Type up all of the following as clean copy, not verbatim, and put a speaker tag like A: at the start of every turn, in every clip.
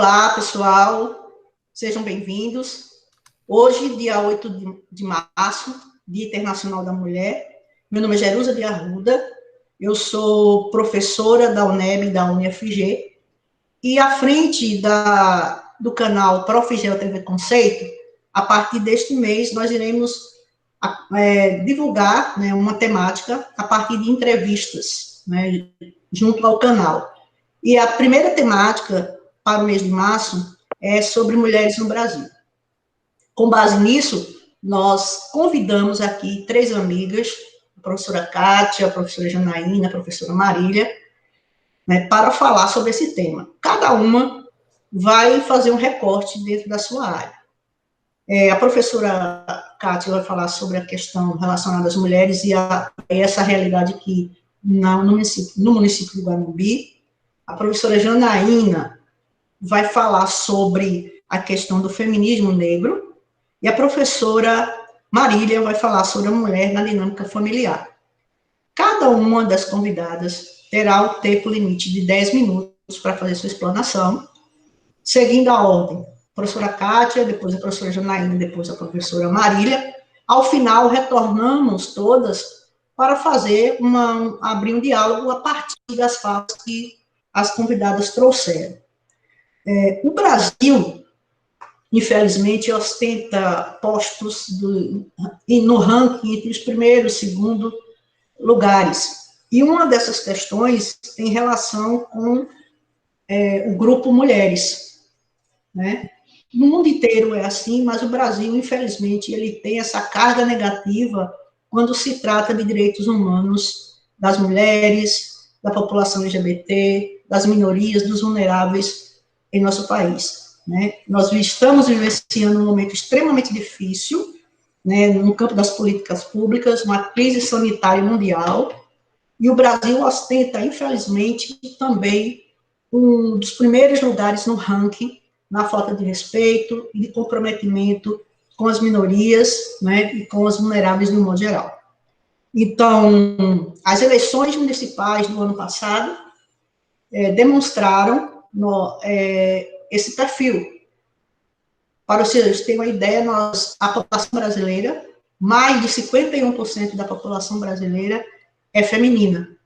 A: Olá, pessoal, sejam bem-vindos. Hoje, dia 8 de março, Dia Internacional da Mulher. Meu nome é Jerusa de Arruda, eu sou professora da UNEB e da UniFG, e à frente do canal Profigel TV Conceito, a partir deste mês, nós iremos divulgar, né, uma temática a partir de entrevistas, né, junto ao canal. E a primeira temática para o mês de março é sobre mulheres no Brasil. Com base nisso, nós convidamos aqui 3 amigas, a professora Kátia, a professora Janaína, a professora Marília, né, para falar sobre esse tema. Cada uma vai fazer um recorte dentro da sua área. A professora Kátia vai falar sobre a questão relacionada às mulheres e a essa realidade aqui no município do Guanambi. A professora Janaína vai falar sobre a questão do feminismo negro, e a professora Marília vai falar sobre a mulher na dinâmica familiar. Cada uma das convidadas terá o tempo limite de 10 minutos para fazer sua explanação, seguindo a ordem. A professora Kátia, depois a professora Janaína, depois a professora Marília. Ao final, retornamos todas para fazer abrir um diálogo a partir das falas que as convidadas trouxeram. O Brasil, infelizmente, ostenta postos no ranking entre os primeiros e segundo lugares. E uma dessas questões tem relação com o grupo mulheres, né? No mundo inteiro é assim, mas o Brasil, infelizmente, ele tem essa carga negativa quando se trata de direitos humanos das mulheres, da população LGBT, das minorias, dos vulneráveis em nosso país, né? Nós estamos vivenciando um momento extremamente difícil, né, no campo das políticas públicas, uma crise sanitária mundial, e o Brasil ostenta, infelizmente, também um dos primeiros lugares no ranking, na falta de respeito e de comprometimento com as minorias, né, e com as vulneráveis no modo geral. Então, as eleições municipais do ano passado demonstraram esse perfil. Para vocês terem uma ideia, a população brasileira, mais de 51% da população brasileira é feminina,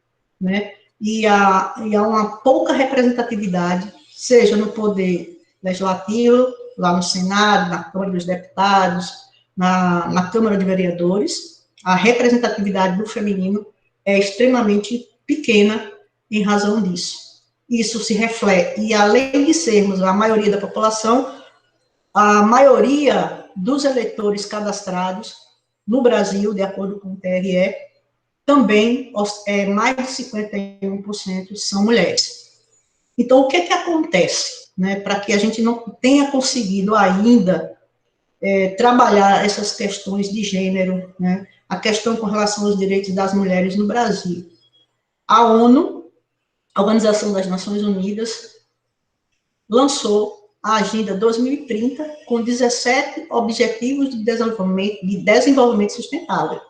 A: né? E há uma pouca representatividade, seja no poder legislativo, lá no Senado, na Câmara dos Deputados, na Câmara de Vereadores. A representatividade do feminino é extremamente pequena em razão disso. Isso se reflete, e além de sermos a maioria da população, a maioria dos eleitores cadastrados no Brasil, de acordo com o TRE, também mais de 51% são mulheres. Então, o que acontece, né, para que a gente não tenha conseguido ainda trabalhar essas questões de gênero, né, a questão com relação aos direitos das mulheres no Brasil? A ONU, a Organização das Nações Unidas, lançou a Agenda 2030 com 17 Objetivos de Desenvolvimento Sustentável.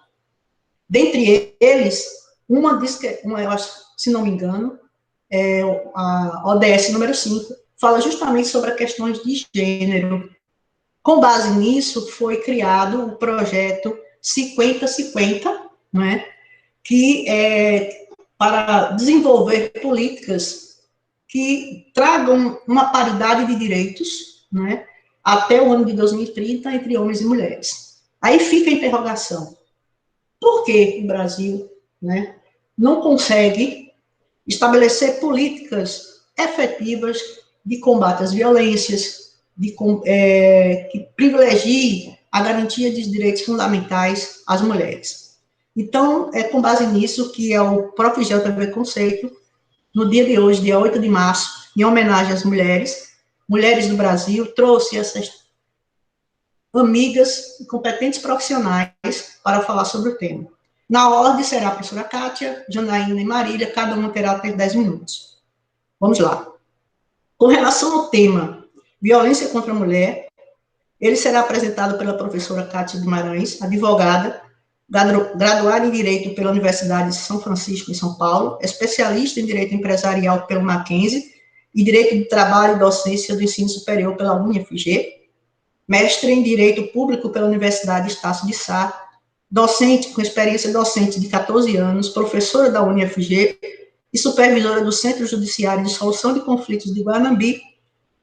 A: Dentre eles, eu acho, se não me engano, a ODS número 5, fala justamente sobre as questões de gênero. Com base nisso, foi criado o projeto 50-50, né, que é para desenvolver políticas que tragam uma paridade de direitos, né, até o ano de 2030 entre homens e mulheres. Aí fica a interrogação: por que o Brasil, né, não consegue estabelecer políticas efetivas de combate às violências, que privilegie a garantia dos direitos fundamentais às mulheres? Então, é com base nisso que o Profigel TV Conceito, no dia de hoje, dia 8 de março, em homenagem às mulheres do Brasil, trouxe essas amigas e competentes profissionais para falar sobre o tema. Na ordem será a professora Kátia, Janaína e Marília, cada uma terá até 10 minutos. Vamos lá. Com relação ao tema violência contra a mulher, ele será apresentado pela professora Kátia Guimarães, advogada, graduada em Direito pela Universidade de São Francisco, em São Paulo, especialista em Direito Empresarial pelo Mackenzie e Direito do Trabalho e Docência do Ensino Superior pela UniFG, mestre em Direito Público pela Universidade Estácio de Sá, docente com experiência docente de 14 anos, professora da UniFG e supervisora do Centro Judiciário de Solução de Conflitos de Guanambi,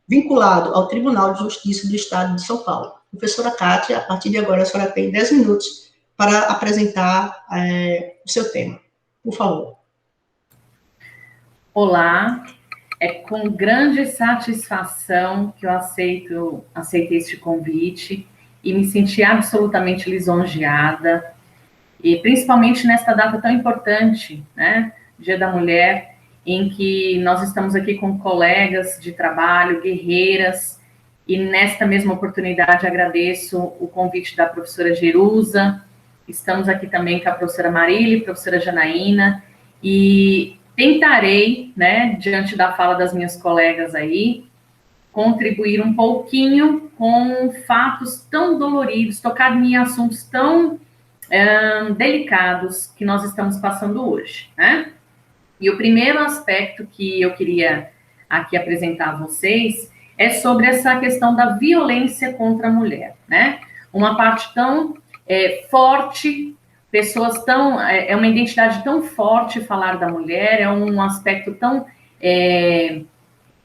A: vinculado ao Tribunal de Justiça do Estado de São Paulo. Professora Kátia, a partir de agora a senhora tem 10 minutos para apresentar o seu tema. Por favor.
B: Olá, é com grande satisfação que eu aceitei este convite e me senti absolutamente lisonjeada, e principalmente nesta data tão importante, né, Dia da Mulher, em que nós estamos aqui com colegas de trabalho, guerreiras, e nesta mesma oportunidade agradeço o convite da professora Jerusa, estamos aqui também com a professora Marília, professora Janaína, e tentarei, né, diante da fala das minhas colegas aí, contribuir um pouquinho com fatos tão doloridos, tocar em assuntos tão delicados que nós estamos passando hoje, né? E o primeiro aspecto que eu queria aqui apresentar a vocês é sobre essa questão da violência contra a mulher, né? Uma parte tão forte, pessoas tão... É uma identidade tão forte falar da mulher, é um aspecto tão...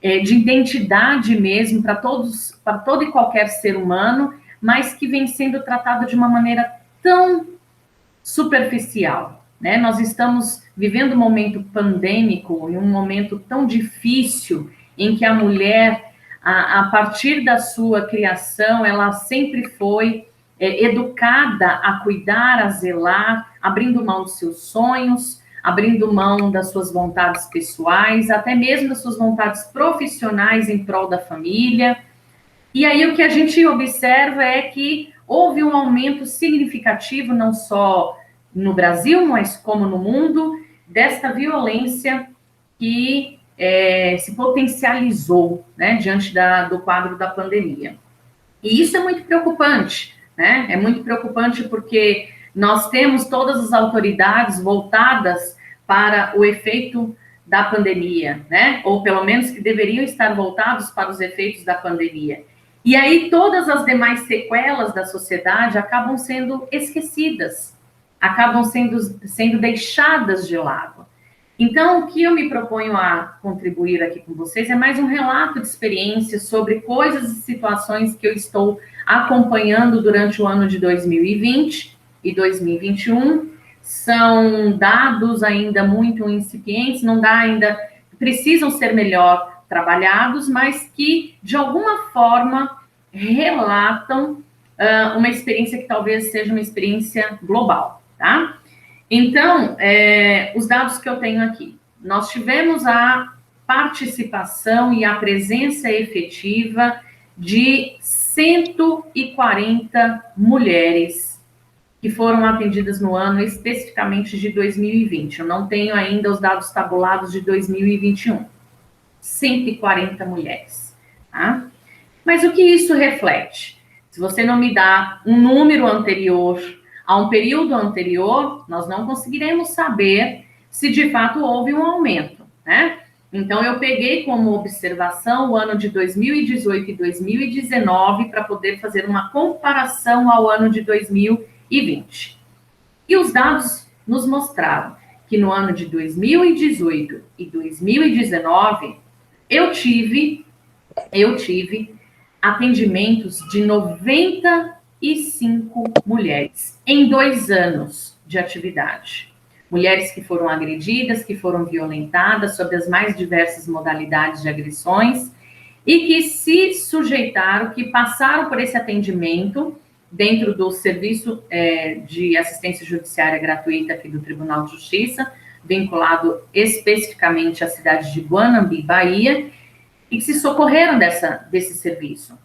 B: de identidade mesmo para todo e qualquer ser humano, mas que vem sendo tratado de uma maneira tão superficial, né? Nós estamos vivendo um momento pandêmico e um momento tão difícil em que a mulher, a partir da sua criação, ela sempre foi educada a cuidar, a zelar, abrindo mão dos seus sonhos, abrindo mão das suas vontades pessoais, até mesmo das suas vontades profissionais em prol da família. E aí o que a gente observa é que houve um aumento significativo, não só no Brasil, mas como no mundo, desta violência que se potencializou, né, diante do quadro da pandemia. E isso é muito preocupante, né? É muito preocupante porque nós temos todas as autoridades voltadas para o efeito da pandemia, né? Ou pelo menos que deveriam estar voltados para os efeitos da pandemia. E aí todas as demais sequelas da sociedade acabam sendo esquecidas, acabam sendo deixadas de lado. Então, o que eu me proponho a contribuir aqui com vocês é mais um relato de experiências sobre coisas e situações que eu estou acompanhando durante o ano de 2020 e 2021. São dados ainda muito incipientes, não dá ainda, precisam ser melhor trabalhados, mas que, de alguma forma, relatam uma experiência que talvez seja uma experiência global, tá? Então, os dados que eu tenho aqui, nós tivemos a participação e a presença efetiva de 140 mulheres que foram atendidas no ano especificamente de 2020. Eu não tenho ainda os dados tabulados de 2021. 140 mulheres, tá? Mas o que isso reflete? Se você não me dá um número anterior a um período anterior, nós não conseguiremos saber se de fato houve um aumento, né? Então, eu peguei como observação o ano de 2018 e 2019 para poder fazer uma comparação ao ano de 2020. E os dados nos mostraram que no ano de 2018 e 2019, eu tive atendimentos de 95 mulheres em 2 anos de atividade. Mulheres que foram agredidas, que foram violentadas sob as mais diversas modalidades de agressões e que se sujeitaram, que passaram por esse atendimento dentro do serviço de assistência judiciária gratuita aqui do Tribunal de Justiça, vinculado especificamente à cidade de Guanambi, Bahia, e que se socorreram desse serviço.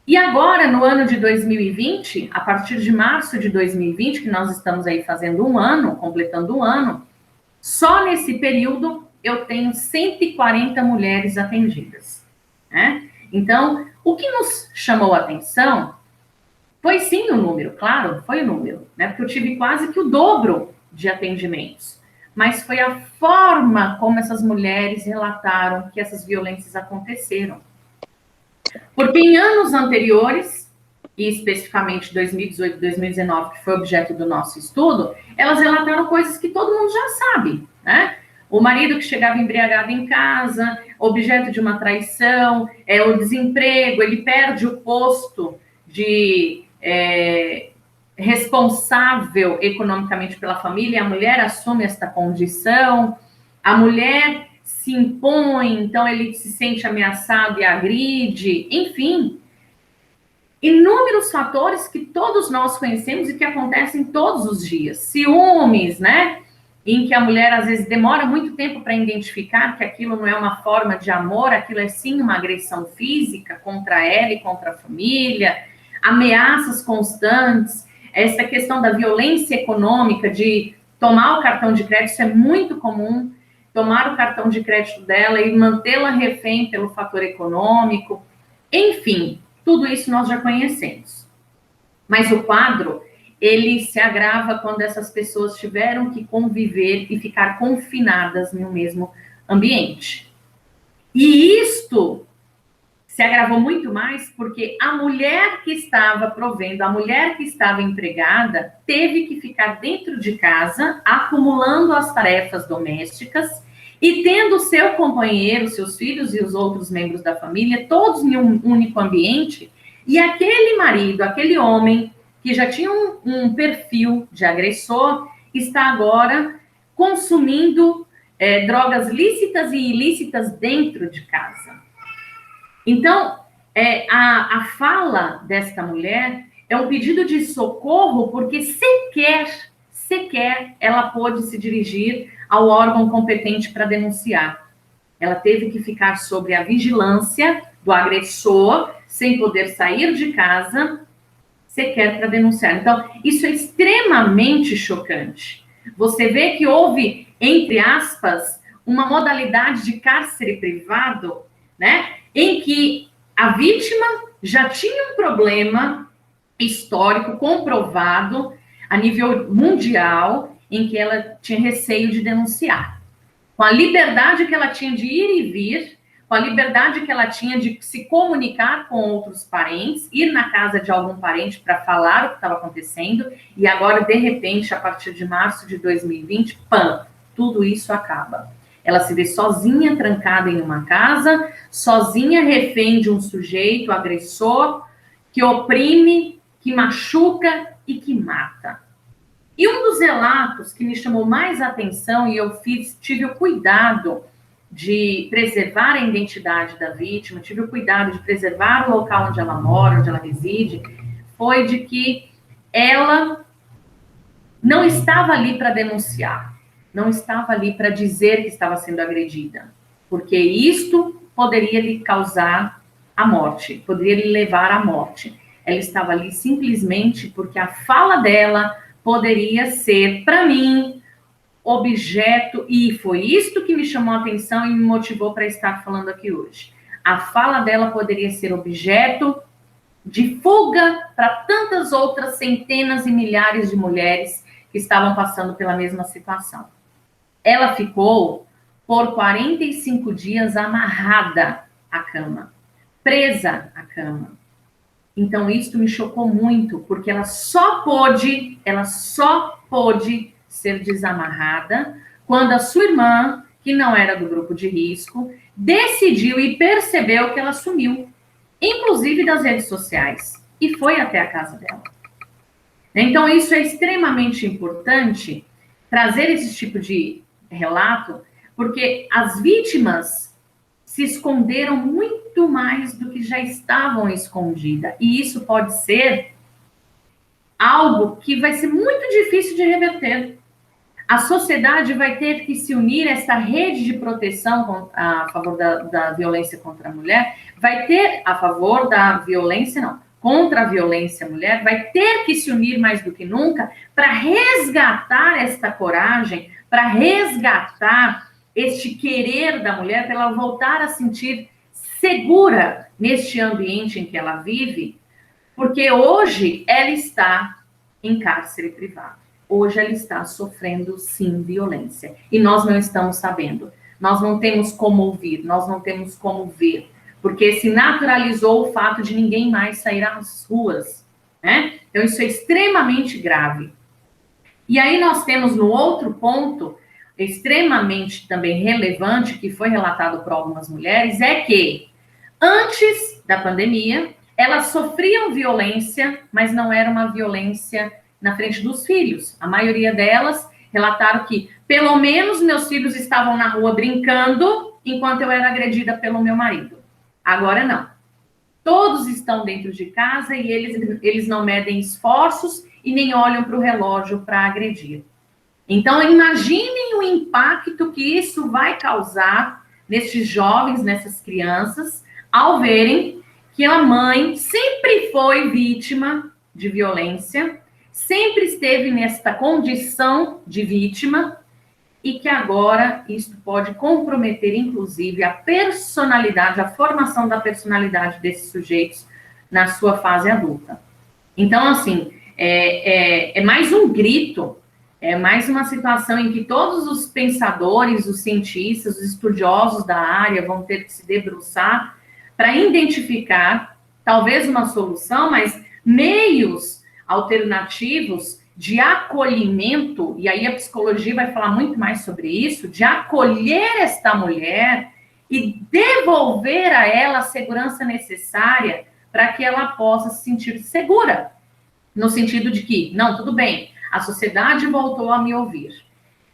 B: E agora, no ano de 2020, a partir de março de 2020, que nós estamos aí fazendo um ano, completando um ano, só nesse período eu tenho 140 mulheres atendidas, né? Então, o que nos chamou a atenção foi sim o número, claro, foi o número, né? Porque eu tive quase que o dobro de atendimentos. mas foi a forma como essas mulheres relataram que essas violências aconteceram. Porque em anos anteriores, e especificamente 2018, 2019, que foi objeto do nosso estudo, elas relataram coisas que todo mundo já sabe, né? O marido que chegava embriagado em casa, objeto de uma traição, o desemprego, ele perde o posto de responsável economicamente pela família, a mulher assume esta condição, a mulher se impõe, então ele se sente ameaçado e agride, enfim, inúmeros fatores que todos nós conhecemos e que acontecem todos os dias. Ciúmes, né? Em que a mulher, às vezes, demora muito tempo para identificar que aquilo não é uma forma de amor, aquilo é sim uma agressão física contra ela e contra a família, ameaças constantes, essa questão da violência econômica, de tomar o cartão de crédito, isso é muito comum, tomar o cartão de crédito dela e mantê-la refém pelo fator econômico, enfim, tudo isso nós já conhecemos. Mas o quadro, ele se agrava quando essas pessoas tiveram que conviver e ficar confinadas no mesmo ambiente. E isto se agravou muito mais porque a mulher que estava provendo, a mulher que estava empregada, teve que ficar dentro de casa, acumulando as tarefas domésticas e tendo seu companheiro, seus filhos e os outros membros da família, todos em um único ambiente, e aquele marido, aquele homem, que já tinha um perfil de agressor, está agora consumindo drogas lícitas e ilícitas dentro de casa. Então, a fala desta mulher é um pedido de socorro, porque sequer ela pôde se dirigir ao órgão competente para denunciar. Ela teve que ficar sob a vigilância do agressor, sem poder sair de casa, sequer para denunciar. Então, isso é extremamente chocante. Você vê que houve, entre aspas, uma modalidade de cárcere privado, né, em que a vítima já tinha um problema histórico comprovado a nível mundial, em que ela tinha receio de denunciar. Com a liberdade que ela tinha de ir e vir, com a liberdade que ela tinha de se comunicar com outros parentes, ir na casa de algum parente para falar o que estava acontecendo, e agora, de repente, a partir de março de 2020, tudo isso acaba. Ela se vê sozinha, trancada em uma casa, sozinha, refém de um sujeito agressor, que oprime, que machuca e que mata. E um dos relatos que me chamou mais atenção, e eu tive o cuidado de preservar a identidade da vítima, tive o cuidado de preservar o local onde ela mora, onde ela reside, foi de que ela não estava ali para denunciar, não estava ali para dizer que estava sendo agredida, porque isto poderia lhe causar a morte, poderia lhe levar à morte. Ela estava ali simplesmente porque a fala dela poderia ser, para mim, objeto, e foi isto que me chamou a atenção e me motivou para estar falando aqui hoje. A fala dela poderia ser objeto de fuga para tantas outras centenas e milhares de mulheres que estavam passando pela mesma situação. Ela ficou por 45 dias amarrada à cama, presa à cama. Então, isso me chocou muito, porque ela só pôde ser desamarrada quando a sua irmã, que não era do grupo de risco, decidiu e percebeu que ela sumiu, inclusive das redes sociais, e foi até a casa dela. Então, isso é extremamente importante, trazer esse tipo de relato, porque as vítimas se esconderam muito mais do que já estavam escondidas. E isso pode ser algo que vai ser muito difícil de reverter. A sociedade vai ter que se unir, essa rede de proteção a favor da violência contra a mulher, vai ter a favor da violência, não, contra a violência à mulher, vai ter que se unir mais do que nunca para resgatar esta coragem, para resgatar este querer da mulher, para ela voltar a sentir segura neste ambiente em que ela vive, porque hoje ela está em cárcere privado. hoje ela está sofrendo, sim, violência. E nós não estamos sabendo. Nós não temos como ouvir, nós não temos como ver. Porque se naturalizou o fato de ninguém mais sair às ruas, né? Então, isso é extremamente grave. E aí nós temos no outro ponto, extremamente também relevante, que foi relatado por algumas mulheres, é que antes da pandemia, elas sofriam violência, mas não era uma violência na frente dos filhos. A maioria delas relataram que, pelo menos, meus filhos estavam na rua brincando, enquanto eu era agredida pelo meu marido. Agora não. Todos estão dentro de casa e eles não medem esforços e nem olham para o relógio para agredir. Então, imaginem o impacto que isso vai causar nesses jovens, nessas crianças, ao verem que a mãe sempre foi vítima de violência, sempre esteve nesta condição de vítima, e que agora isso pode comprometer, inclusive, a personalidade, a formação da personalidade desses sujeitos na sua fase adulta. Então, assim, é mais um grito, é mais uma situação em que todos os pensadores, os cientistas, os estudiosos da área vão ter que se debruçar para identificar, talvez uma solução, mas meios alternativos de acolhimento, e aí a psicologia vai falar muito mais sobre isso, de acolher esta mulher e devolver a ela a segurança necessária para que ela possa se sentir segura, no sentido de que, não, tudo bem, a sociedade voltou a me ouvir.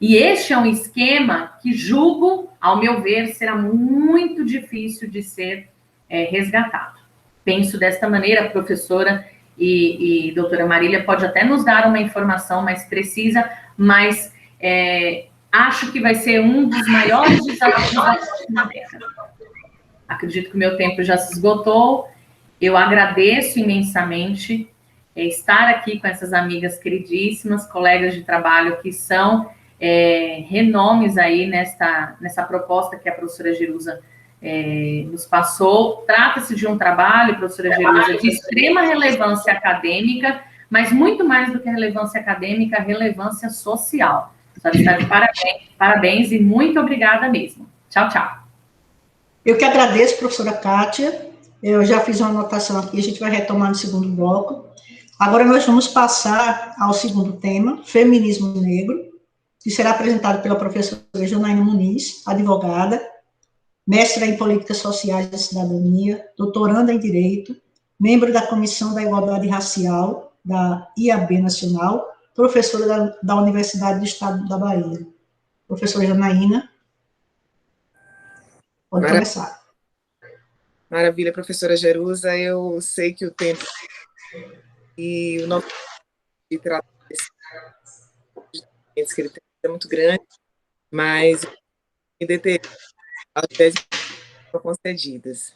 B: E este é um esquema que julgo, ao meu ver, será muito difícil de ser resgatado. Penso desta maneira, a professora e doutora Marília pode até nos dar uma informação mais precisa, mas acho que vai ser um dos maiores desafios da próxima década. Acredito que o meu tempo já se esgotou. Eu agradeço imensamente estar aqui com essas amigas queridíssimas, colegas de trabalho que são renomes aí nessa proposta que a professora Jerusa nos passou. Trata-se de um trabalho, professora Jerusa, de extrema relevância acadêmica, mas muito mais do que relevância acadêmica, relevância social. Só está de parabéns e muito obrigada mesmo. Tchau, tchau.
A: Eu que agradeço, professora Kátia. Eu já fiz uma anotação aqui, a gente vai retomar no segundo bloco. Agora nós vamos passar ao segundo tema, feminismo negro, que será apresentado pela professora Janaína Muniz, advogada, mestra em Políticas Sociais da Cidadania, doutoranda em Direito, membro da Comissão da Igualdade Racial da IAB Nacional, professora da Universidade do Estado da Bahia. Professora Janaína, pode começar.
C: Maravilha, professora Jerusa. Eu sei que o tempo e o nosso de tratar desses que ele tem é muito grande, mas me deter as 10 concedidas.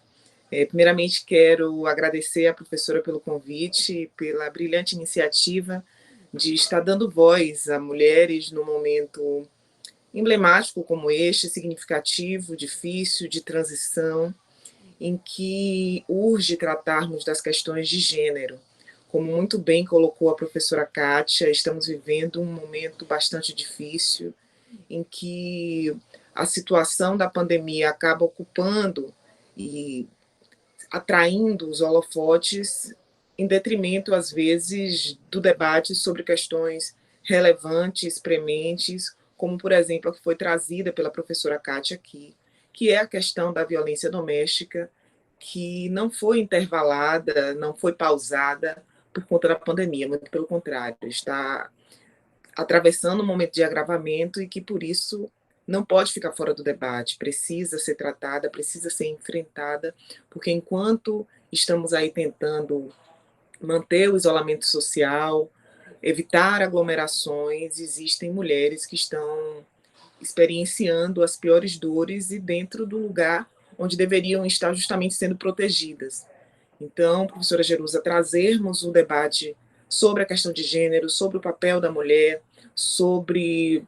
C: Primeiramente, quero agradecer à professora pelo convite, pela brilhante iniciativa de estar dando voz a mulheres num momento emblemático como este, significativo, difícil, de transição, em que urge tratarmos das questões de gênero. Como muito bem colocou a professora Kátia, estamos vivendo um momento bastante difícil, em que a situação da pandemia acaba ocupando e atraindo os holofotes em detrimento, às vezes, do debate sobre questões relevantes, prementes, como, por exemplo, a que foi trazida pela professora Kátia aqui, que é a questão da violência doméstica, que não foi intervalada, não foi pausada por conta da pandemia, muito pelo contrário, está atravessando um momento de agravamento e que, por isso, não pode ficar fora do debate, precisa ser tratada, precisa ser enfrentada, porque enquanto estamos aí tentando manter o isolamento social, evitar aglomerações, existem mulheres que estão experienciando as piores dores e dentro do lugar onde deveriam estar justamente sendo protegidas. Então, professora Jerusa, trazermos o debate sobre a questão de gênero, sobre o papel da mulher, sobre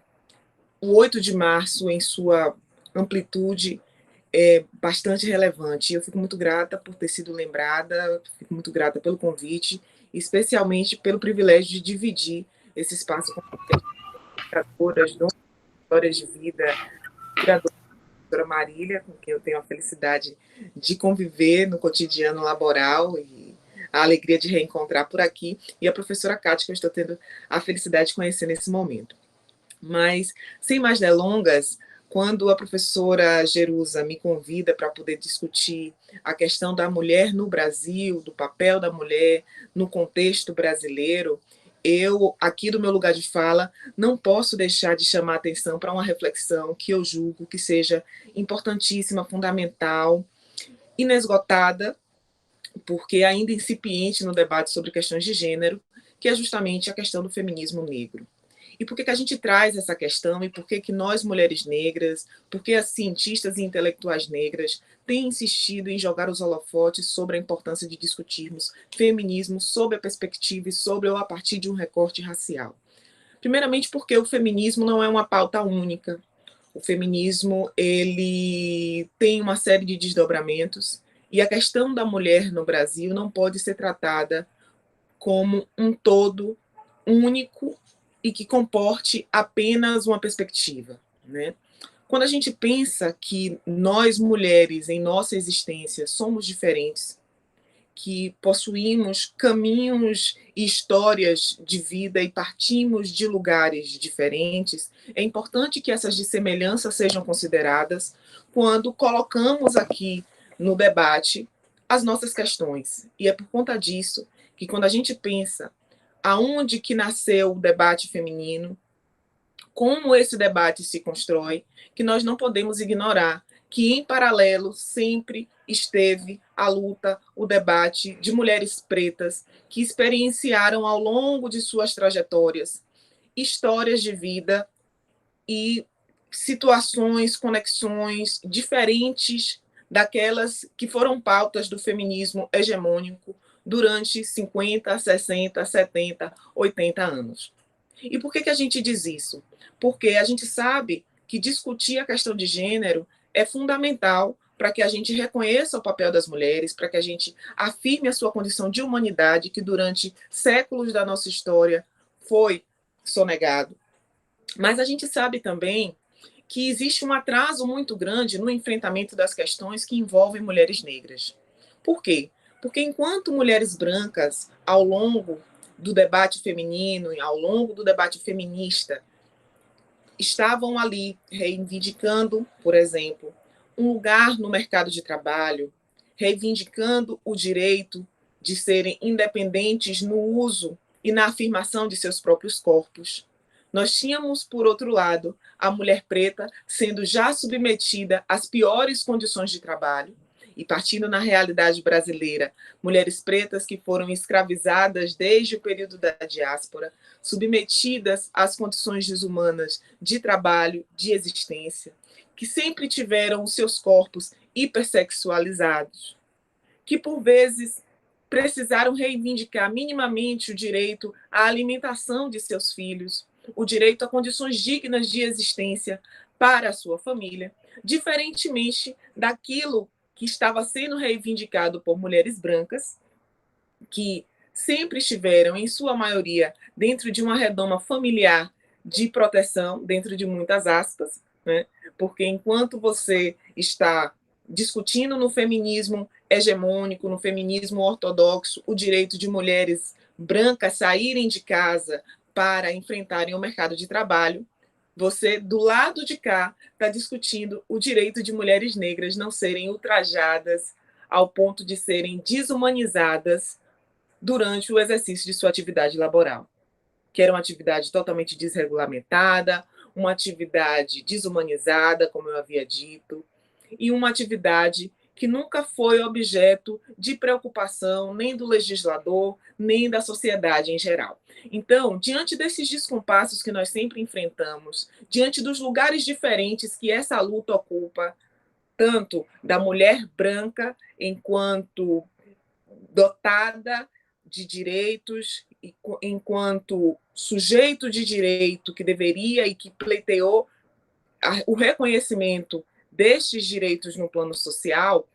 C: o 8 de março em sua amplitude é bastante relevante. Eu fico muito grata por ter sido lembrada, fico muito grata pelo convite, especialmente pelo privilégio de dividir esse espaço com educadoras, histórias de vida, criadora, a professora Marília, com quem eu tenho a felicidade de conviver no cotidiano laboral e a alegria de reencontrar por aqui, e a professora Cátia, que eu estou tendo a felicidade de conhecer nesse momento. Mas, sem mais delongas, quando a professora Jerusa me convida para poder discutir a questão da mulher no Brasil, do papel da mulher no contexto brasileiro, eu, aqui do meu lugar de fala, não posso deixar de chamar a atenção para uma reflexão que eu julgo que seja importantíssima, fundamental, inesgotada, porque ainda incipiente no debate sobre questões de gênero, que é justamente a questão do feminismo negro. E por que a gente traz essa questão e por que nós, mulheres negras, por que as cientistas e intelectuais negras têm insistido em jogar os holofotes sobre a importância de discutirmos feminismo sob a perspectiva e sobre ou a partir de um recorte racial? Primeiramente porque o feminismo não é uma pauta única. O feminismo ele tem uma série de desdobramentos e a questão da mulher no Brasil não pode ser tratada como um todo único e que comporte apenas uma perspectiva, né? Quando a gente pensa que nós, mulheres, em nossa existência, somos diferentes, que possuímos caminhos e histórias de vida e partimos de lugares diferentes, é importante que essas dissemelhanças sejam consideradas quando colocamos aqui no debate as nossas questões. E é por conta disso que, quando a gente pensa aonde que nasceu o debate feminino, como esse debate se constrói, que nós não podemos ignorar que, em paralelo, sempre esteve a luta, o debate de mulheres pretas que experienciaram ao longo de suas trajetórias histórias de vida e situações, conexões diferentes daquelas que foram pautas do feminismo hegemônico durante 50, 60, 70, 80 anos. E por que a gente diz isso? Porque a gente sabe que discutir a questão de gênero é fundamental para que a gente reconheça o papel das mulheres, para que a gente afirme a sua condição de humanidade, que durante séculos da nossa história foi sonegado. Mas a gente sabe também que existe um atraso muito grande no enfrentamento das questões que envolvem mulheres negras. Por quê? Porque enquanto mulheres brancas, ao longo do debate feminino e ao longo do debate feminista, estavam ali reivindicando, por exemplo, um lugar no mercado de trabalho, reivindicando o direito de serem independentes no uso e na afirmação de seus próprios corpos. Nós tínhamos, por outro lado, a mulher preta sendo já submetida às piores condições de trabalho, e partindo na realidade brasileira, mulheres pretas que foram escravizadas desde o período da diáspora, submetidas às condições desumanas de trabalho, de existência, que sempre tiveram os seus corpos hipersexualizados, que por vezes precisaram reivindicar minimamente o direito à alimentação de seus filhos, o direito a condições dignas de existência para a sua família, diferentemente daquilo que estava sendo reivindicado por mulheres brancas, que sempre estiveram, em sua maioria, dentro de uma redoma familiar de proteção, dentro de muitas aspas, né? Porque enquanto você está discutindo no feminismo hegemônico, no feminismo ortodoxo, o direito de mulheres brancas saírem de casa para enfrentarem o mercado de trabalho, você, do lado de cá, está discutindo o direito de mulheres negras não serem ultrajadas ao ponto de serem desumanizadas durante o exercício de sua atividade laboral, que era uma atividade totalmente desregulamentada, uma atividade desumanizada, como eu havia dito, e uma atividade que nunca foi objeto de preocupação nem do legislador, nem da sociedade em geral. Então, diante desses descompassos que nós sempre enfrentamos, diante dos lugares diferentes que essa luta ocupa, tanto da mulher branca enquanto dotada de direitos, enquanto sujeito de direito que deveria e que pleiteou o reconhecimento destes direitos no plano social,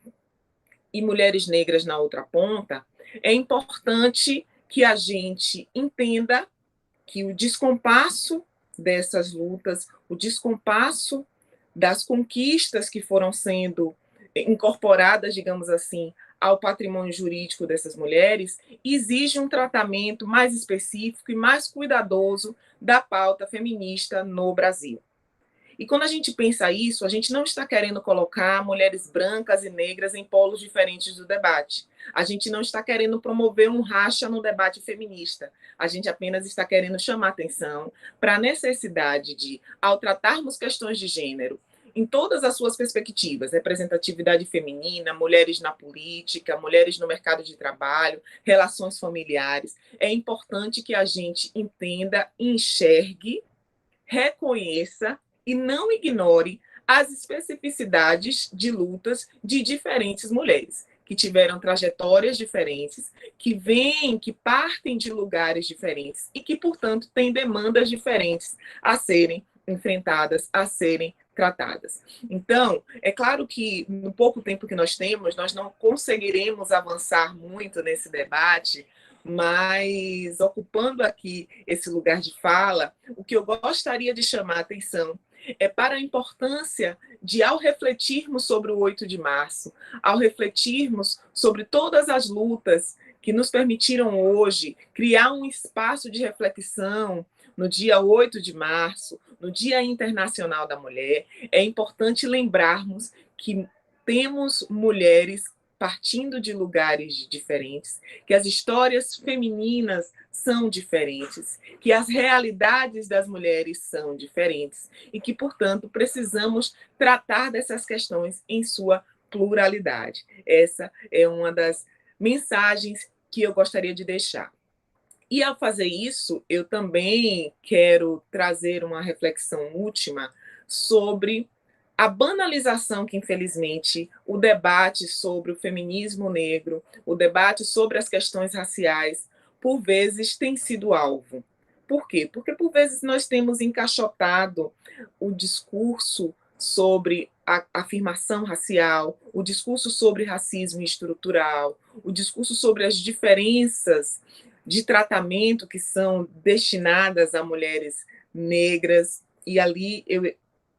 C: e mulheres negras na outra ponta, é importante que a gente entenda que o descompasso dessas lutas, o descompasso das conquistas que foram sendo incorporadas, digamos assim, ao patrimônio jurídico dessas mulheres, exige um tratamento mais específico e mais cuidadoso da pauta feminista no Brasil. E quando a gente pensa isso, a gente não está querendo colocar mulheres brancas e negras em polos diferentes do debate. A gente não está querendo promover um racha no debate feminista. A gente apenas está querendo chamar atenção para a necessidade de, ao tratarmos questões de gênero, em todas as suas perspectivas, representatividade feminina, mulheres na política, mulheres no mercado de trabalho, relações familiares, é importante que a gente entenda, enxergue, reconheça e não ignore as especificidades de lutas de diferentes mulheres, que tiveram trajetórias diferentes, que vêm, que partem de lugares diferentes e que, portanto, têm demandas diferentes a serem enfrentadas, a serem tratadas. Então, é claro que no pouco tempo que nós temos, nós não conseguiremos avançar muito nesse debate, mas ocupando aqui esse lugar de fala, o que eu gostaria de chamar a atenção é para a importância de, ao refletirmos sobre o 8 de março, ao refletirmos sobre todas as lutas que nos permitiram hoje criar um espaço de reflexão no dia 8 de março, no Dia Internacional da Mulher, é importante lembrarmos que temos mulheres partindo de lugares diferentes, que as histórias femininas são diferentes, que as realidades das mulheres são diferentes e que, portanto, precisamos tratar dessas questões em sua pluralidade. Essa é uma das mensagens que eu gostaria de deixar. E, ao fazer isso, eu também quero trazer uma reflexão última sobre a banalização que, infelizmente, o debate sobre o feminismo negro, o debate sobre as questões raciais, por vezes tem sido alvo. Por quê? Porque, por vezes, nós temos encaixotado o discurso sobre a afirmação racial, o discurso sobre racismo estrutural, o discurso sobre as diferenças de tratamento que são destinadas a mulheres negras, e ali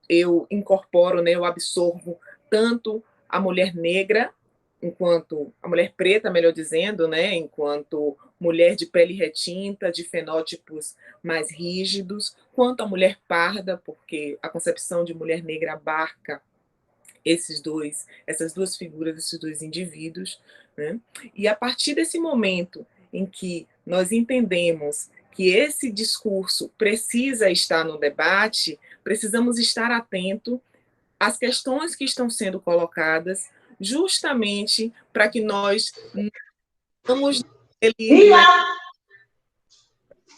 C: eu incorporo, né, eu absorvo tanto a mulher negra, enquanto a mulher preta, melhor dizendo, né, enquanto mulher de pele retinta, de fenótipos mais rígidos, quanto a mulher parda, porque a concepção de mulher negra abarca essas duas figuras, esses dois indivíduos, né? E a partir desse momento em que nós entendemos que esse discurso precisa estar no debate, precisamos estar atentos às questões que estão sendo colocadas, justamente para que nós não estamos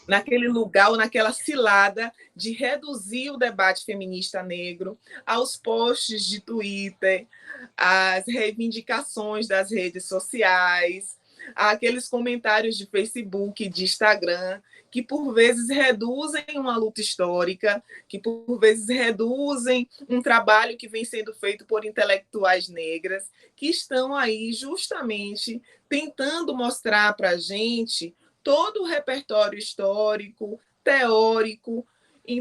C: naquele lugar ou naquela cilada de reduzir o debate feminista negro aos posts de Twitter, às reivindicações das redes sociais, àqueles comentários de Facebook, de Instagram, que por vezes reduzem uma luta histórica, que por vezes reduzem um trabalho que vem sendo feito por intelectuais negras, que estão aí justamente tentando mostrar para a gente todo o repertório histórico, teórico,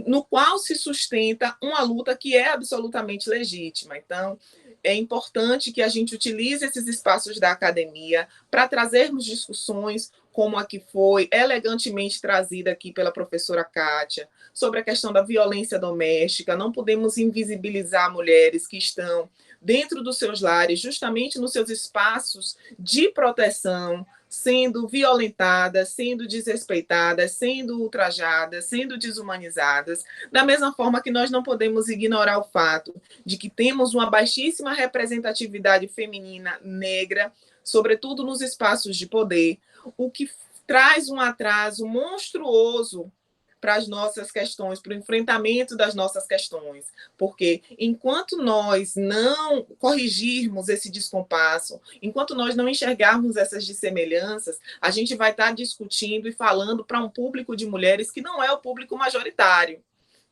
C: no qual se sustenta uma luta que é absolutamente legítima. Então, é importante que a gente utilize esses espaços da academia para trazermos discussões como a que foi elegantemente trazida aqui pela professora Kátia, sobre a questão da violência doméstica. Não podemos invisibilizar mulheres que estão dentro dos seus lares, justamente nos seus espaços de proteção, sendo violentadas, sendo desrespeitadas, sendo ultrajadas, sendo desumanizadas, da mesma forma que nós não podemos ignorar o fato de que temos uma baixíssima representatividade feminina negra, sobretudo nos espaços de poder, o que traz um atraso monstruoso para as nossas questões, para o enfrentamento das nossas questões, porque enquanto nós não corrigirmos esse descompasso, enquanto nós não enxergarmos essas dissemelhanças, a gente vai estar discutindo e falando para um público de mulheres que não é o público majoritário.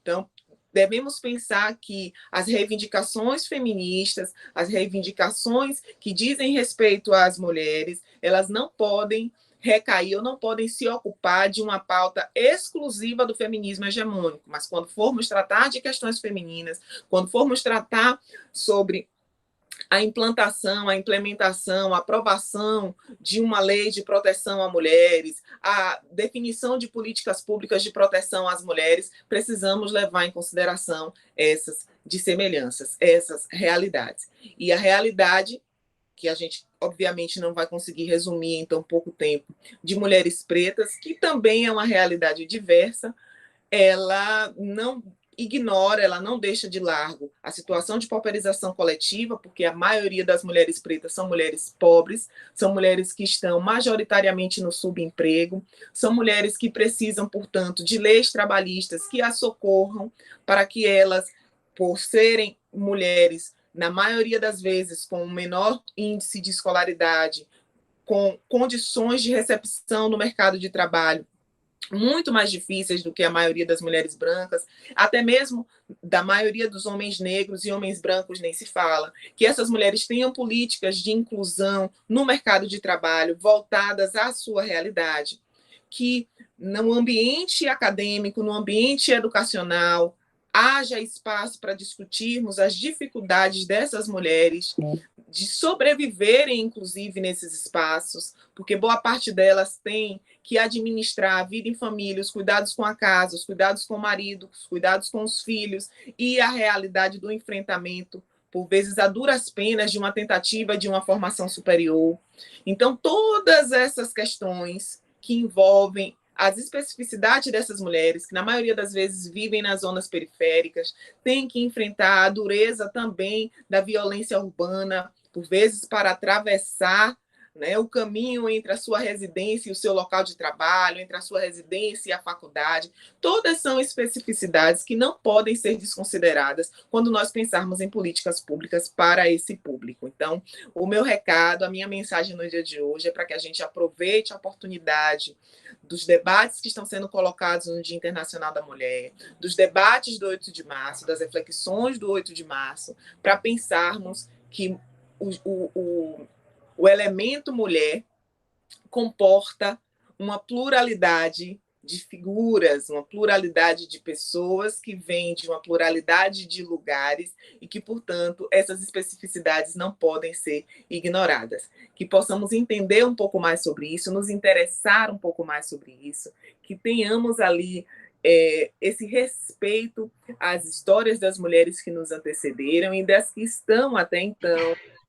C: Então, devemos pensar que as reivindicações feministas, as reivindicações que dizem respeito às mulheres, elas não podem recair ou não podem se ocupar de uma pauta exclusiva do feminismo hegemônico, mas quando formos tratar de questões femininas, quando formos tratar sobre a implantação, a implementação, a aprovação de uma lei de proteção a mulheres, a definição de políticas públicas de proteção às mulheres, precisamos levar em consideração essas dissemelhanças, essas realidades. E a realidade, que a gente obviamente não vai conseguir resumir em tão pouco tempo, de mulheres pretas, que também é uma realidade diversa, ela não ignora, ela não deixa de largo a situação de pauperização coletiva, porque a maioria das mulheres pretas são mulheres pobres, são mulheres que estão majoritariamente no subemprego, são mulheres que precisam, portanto, de leis trabalhistas que as socorram para que elas, por serem mulheres, na maioria das vezes, com um menor índice de escolaridade, com condições de recepção no mercado de trabalho muito mais difíceis do que a maioria das mulheres brancas, até mesmo da maioria dos homens negros e homens brancos nem se fala, que essas mulheres tenham políticas de inclusão no mercado de trabalho voltadas à sua realidade, que no ambiente acadêmico, no ambiente educacional, haja espaço para discutirmos as dificuldades dessas mulheres de sobreviverem, inclusive, nesses espaços, porque boa parte delas tem que administrar a vida em família, os cuidados com a casa, os cuidados com o marido, os cuidados com os filhos e a realidade do enfrentamento, por vezes a duras penas, de uma tentativa de uma formação superior. Então, todas essas questões que envolvem as especificidades dessas mulheres, que na maioria das vezes vivem nas zonas periféricas, têm que enfrentar a dureza também da violência urbana, por vezes para atravessar, né, o caminho entre a sua residência e o seu local de trabalho, entre a sua residência e a faculdade. Todas são especificidades que não podem ser desconsideradas quando nós pensarmos em políticas públicas para esse público. Então, o meu recado, a minha mensagem no dia de hoje é para que a gente aproveite a oportunidade dos debates que estão sendo colocados no Dia Internacional da Mulher, dos debates do 8 de março, das reflexões do 8 de março, para pensarmos que o elemento mulher comporta uma pluralidade de figuras, uma pluralidade de pessoas que vêm de uma pluralidade de lugares e que, portanto, essas especificidades não podem ser ignoradas. Que possamos entender um pouco mais sobre isso, nos interessar um pouco mais sobre isso, que tenhamos ali esse respeito às histórias das mulheres que nos antecederam e das que estão até então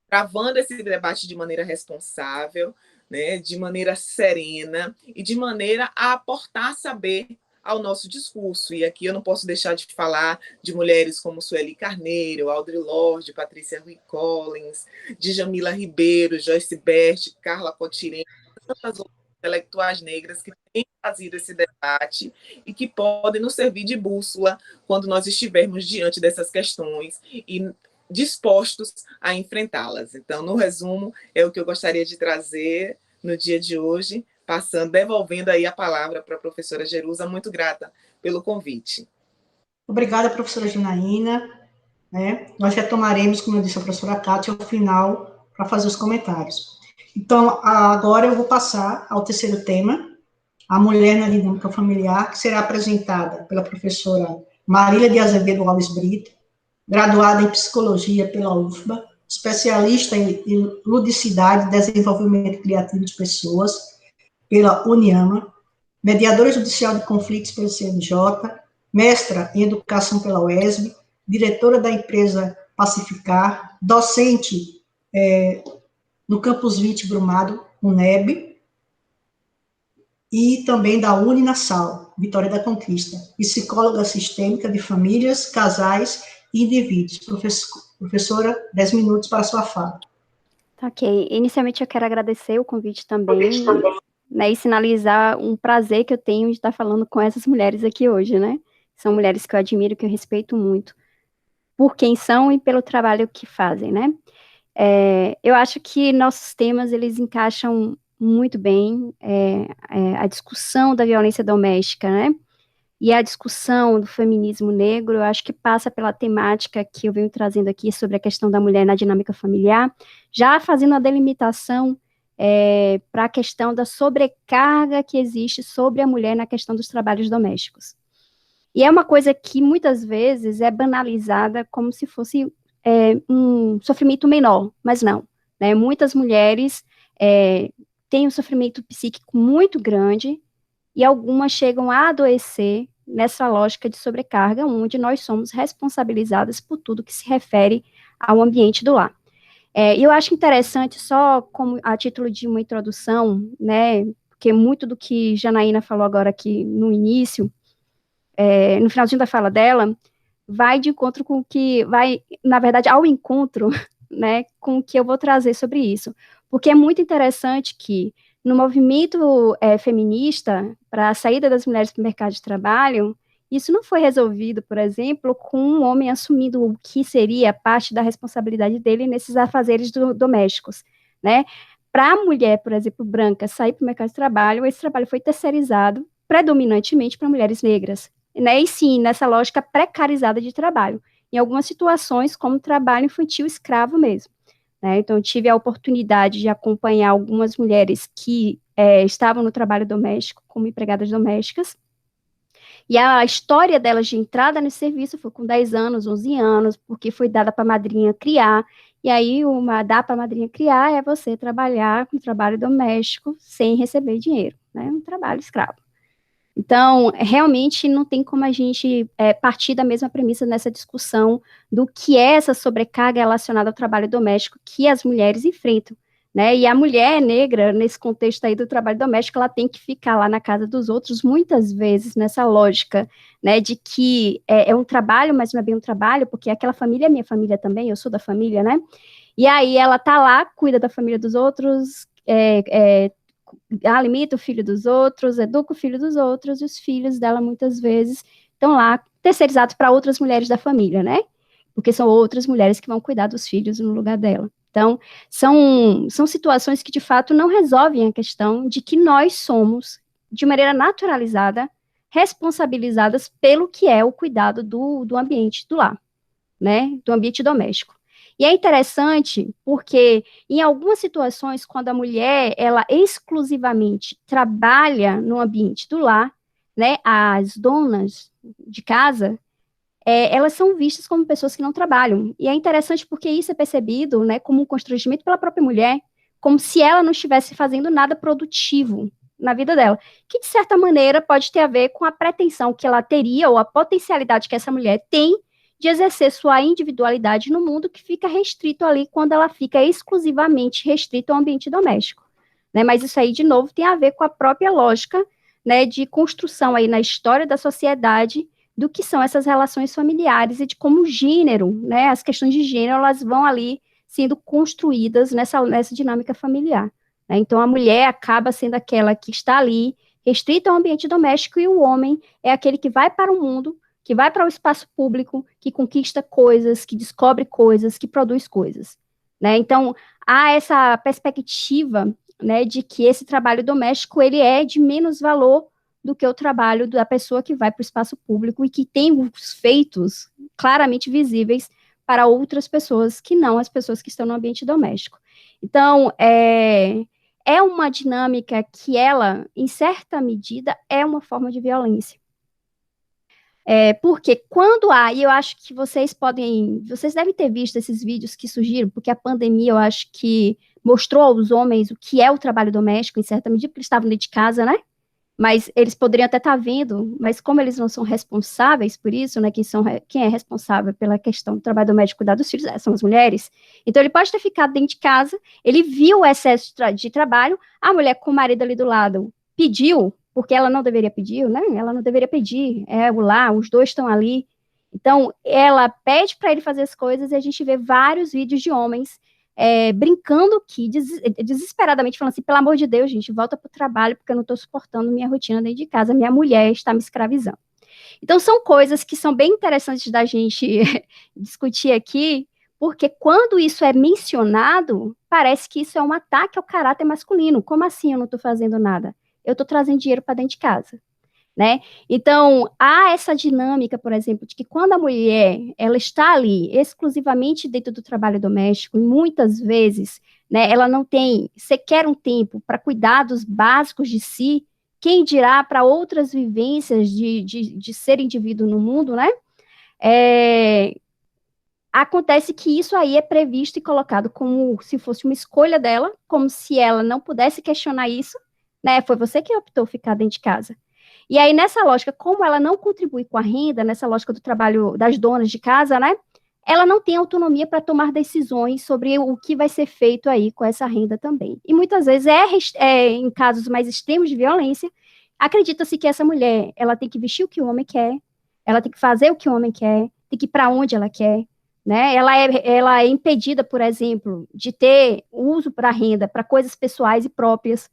C: travando esse debate de maneira responsável, né, de maneira serena e de maneira a aportar saber ao nosso discurso. E aqui eu não posso deixar de falar de mulheres como Sueli Carneiro, Audre Lorde, Patrícia Rui Collins, Djamila Ribeiro, Joyce Bert, Carla Cotirene, tantas outras intelectuais negras que têm trazido esse debate e que podem nos servir de bússola quando nós estivermos diante dessas questões e dispostos a enfrentá-las. Então, no resumo, é o que eu gostaria de trazer no dia de hoje, devolvendo aí a palavra para a professora Jerusa, muito grata pelo convite.
A: Obrigada, professora Janaína. Nós retomaremos, como eu disse a professora Kátia, ao final, para fazer os comentários. Então, agora eu vou passar ao terceiro tema, a mulher na dinâmica familiar, que será apresentada pela professora Marília de Azevedo Alves Brito, graduada em Psicologia pela UFBA, especialista em ludicidade e desenvolvimento criativo de pessoas pela Uniama, mediadora judicial de conflitos pelo CNJ, mestra em Educação pela UESB, diretora da empresa Pacificar, docente no Campus 20 Brumado, UNEB, e também da Uninasal, Vitória da Conquista, psicóloga sistêmica de famílias, casais e indivíduos. Professora, 10 minutos para a sua fala.
D: Ok. Inicialmente, eu quero agradecer o convite também, né, e sinalizar um prazer que eu tenho de estar falando com essas mulheres aqui hoje, né? São mulheres que eu admiro, que eu respeito muito, por quem são e pelo trabalho que fazem, né? Eu acho que nossos temas, eles encaixam muito bem a discussão da violência doméstica, né? E a discussão do feminismo negro, eu acho que passa pela temática que eu venho trazendo aqui sobre a questão da mulher na dinâmica familiar, já fazendo a delimitação para a questão da sobrecarga que existe sobre a mulher na questão dos trabalhos domésticos. E é uma coisa que muitas vezes é banalizada como se fosse um sofrimento menor, mas não, né? Muitas mulheres têm um sofrimento psíquico muito grande e algumas chegam a adoecer nessa lógica de sobrecarga, onde nós somos responsabilizadas por tudo que se refere ao ambiente do lar. E eu acho interessante, só como a título de uma introdução, né, porque muito do que Janaína falou agora aqui no início, no finalzinho da fala dela, vai de encontro com o que, vai, na verdade, ao encontro, né, com o que eu vou trazer sobre isso. Porque é muito interessante que, no movimento feminista, para a saída das mulheres para o mercado de trabalho, isso não foi resolvido, por exemplo, com um homem assumindo o que seria parte da responsabilidade dele nesses afazeres domésticos, né? Para a mulher, por exemplo, branca, sair para o mercado de trabalho, esse trabalho foi terceirizado predominantemente para mulheres negras, né? E sim, nessa lógica precarizada de trabalho. Em algumas situações, como trabalho infantil escravo mesmo. Né? Então, eu tive a oportunidade de acompanhar algumas mulheres que estavam no trabalho doméstico, como empregadas domésticas, e a história delas de entrada nesse serviço foi com 10 anos, 11 anos, porque foi dada para a madrinha criar, e aí dar para a madrinha criar é você trabalhar com trabalho doméstico sem receber dinheiro, né? Um trabalho escravo. Então, realmente não tem como a gente partir da mesma premissa nessa discussão do que é essa sobrecarga relacionada ao trabalho doméstico que as mulheres enfrentam, né? E a mulher negra, nesse contexto aí do trabalho doméstico, ela tem que ficar lá na casa dos outros, muitas vezes, nessa lógica, né, de que é um trabalho, mas não é bem um trabalho, porque aquela família é minha família também, eu sou da família, né? E aí ela tá lá, cuida da família dos outros, alimenta o filho dos outros, educa o filho dos outros, e os filhos dela, muitas vezes, estão lá terceirizados para outras mulheres da família, né? Porque são outras mulheres que vão cuidar dos filhos no lugar dela. Então, são situações que, de fato, não resolvem a questão de que nós somos, de maneira naturalizada, responsabilizadas pelo que é o cuidado do ambiente do lar, né? Do ambiente doméstico. E é interessante porque, em algumas situações, quando a mulher, ela exclusivamente trabalha no ambiente do lar, né, as donas de casa, elas são vistas como pessoas que não trabalham. E é interessante porque isso é percebido, né, como um constrangimento pela própria mulher, como se ela não estivesse fazendo nada produtivo na vida dela, que, de certa maneira, pode ter a ver com a pretensão que ela teria, ou a potencialidade que essa mulher tem de exercer sua individualidade no mundo, que fica restrito ali quando ela fica exclusivamente restrita ao ambiente doméstico. Né? Mas isso aí, de novo, tem a ver com a própria lógica, né, de construção aí na história da sociedade do que são essas relações familiares e de como o gênero, né, as questões de gênero, elas vão ali sendo construídas nessa dinâmica familiar. Né? Então, a mulher acaba sendo aquela que está ali, restrita ao ambiente doméstico, e o homem é aquele que vai para o mundo, que vai para o espaço público, que conquista coisas, que descobre coisas, que produz coisas. Né? Então, há essa perspectiva, né, de que esse trabalho doméstico, ele é de menos valor do que o trabalho da pessoa que vai para o espaço público e que tem os feitos claramente visíveis para outras pessoas que não as pessoas que estão no ambiente doméstico. Então, é uma dinâmica que ela, em certa medida, é uma forma de violência. Porque quando há, e eu acho que vocês devem ter visto esses vídeos que surgiram, porque a pandemia, eu acho que mostrou aos homens o que é o trabalho doméstico, em certa medida, porque eles estavam dentro de casa, né? Mas eles poderiam até estar vendo, mas como eles não são responsáveis por isso, né, quem é responsável pela questão do trabalho doméstico, cuidar dos filhos, são as mulheres, então ele pode ter ficado dentro de casa, ele viu o excesso de trabalho, a mulher com o marido ali do lado pediu, porque ela não deveria pedir, né, ela não deveria pedir, o lar, os dois estão ali, então ela pede para ele fazer as coisas, e a gente vê vários vídeos de homens brincando aqui, desesperadamente, falando assim, pelo amor de Deus, gente, volta para o trabalho, porque eu não estou suportando minha rotina dentro de casa, minha mulher está me escravizando. Então, são coisas que são bem interessantes da gente discutir aqui, porque quando isso é mencionado, parece que isso é um ataque ao caráter masculino. Como assim eu não estou fazendo nada? Eu estou trazendo dinheiro para dentro de casa. Né? Então, há essa dinâmica, por exemplo, de que quando a mulher ela está ali exclusivamente dentro do trabalho doméstico, e muitas vezes, né? Ela não tem sequer um tempo para cuidados básicos de si, quem dirá para outras vivências de ser indivíduo no mundo, né? Acontece que isso aí é previsto e colocado como se fosse uma escolha dela, como se ela não pudesse questionar isso, né? Foi você que optou ficar dentro de casa. E aí, nessa lógica, como ela não contribui com a renda, nessa lógica do trabalho das donas de casa, né? Ela não tem autonomia para tomar decisões sobre o que vai ser feito aí com essa renda também. E muitas vezes, em casos mais extremos de violência, acredita-se que essa mulher, ela tem que vestir o que o homem quer, ela tem que fazer o que o homem quer, tem que ir para onde ela quer, né? Ela é impedida, por exemplo, de ter uso para renda, para coisas pessoais e próprias.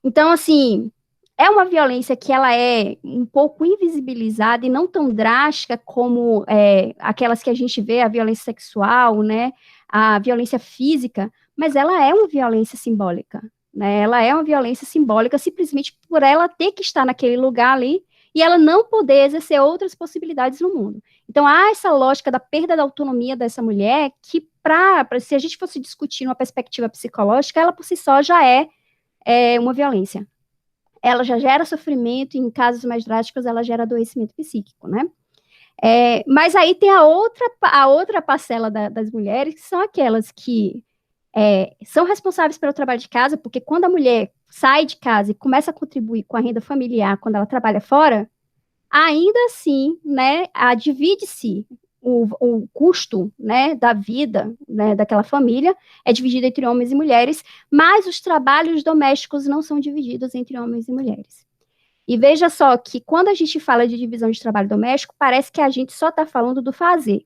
D: Então, assim, é uma violência que ela é um pouco invisibilizada e não tão drástica como aquelas que a gente vê, a violência sexual, né, a violência física, mas ela é uma violência simbólica, né, ela é uma violência simbólica simplesmente por ela ter que estar naquele lugar ali e ela não poder exercer outras possibilidades no mundo. Então, há essa lógica da perda da autonomia dessa mulher que, se a gente fosse discutir numa perspectiva psicológica, ela por si só já é uma violência. Ela já gera sofrimento, e em casos mais drásticos, ela gera adoecimento psíquico, né? Mas aí tem a outra parcela das mulheres, que são aquelas que são responsáveis pelo trabalho de casa, porque quando a mulher sai de casa e começa a contribuir com a renda familiar, quando ela trabalha fora, ainda assim, né, divide-se o custo, né, da vida, né, daquela família, é dividido entre homens e mulheres, mas os trabalhos domésticos não são divididos entre homens e mulheres. E veja só que quando a gente fala de divisão de trabalho doméstico, parece que a gente só está falando do fazer.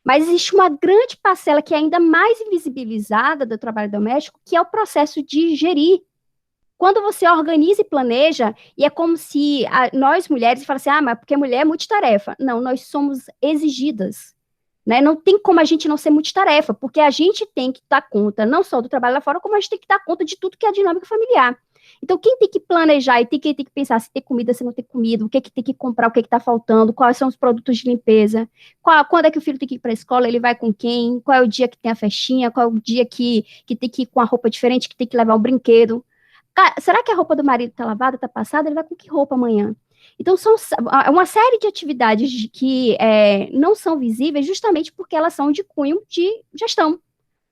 D: Mas existe uma grande parcela que é ainda mais invisibilizada do trabalho doméstico, que é o processo de gerir. Quando você organiza e planeja, e é como se nós mulheres falassem, mas porque mulher é multitarefa. Não, nós somos exigidas, né? Não tem como a gente não ser multitarefa, porque a gente tem que dar conta, não só do trabalho lá fora, como a gente tem que dar conta de tudo que é a dinâmica familiar. Então, quem tem que planejar e tem que pensar se tem comida, se não tem comida, o que tem que comprar, o que está faltando, quais são os produtos de limpeza, quando é que o filho tem que ir para a escola, ele vai com quem, qual é o dia que tem a festinha, qual é o dia que tem que ir com a roupa diferente, que tem que levar um brinquedo. Será que a roupa do marido está lavada, está passada? Ele vai com que roupa amanhã? Então, são uma série de atividades que não são visíveis justamente porque elas são de cunho de gestão.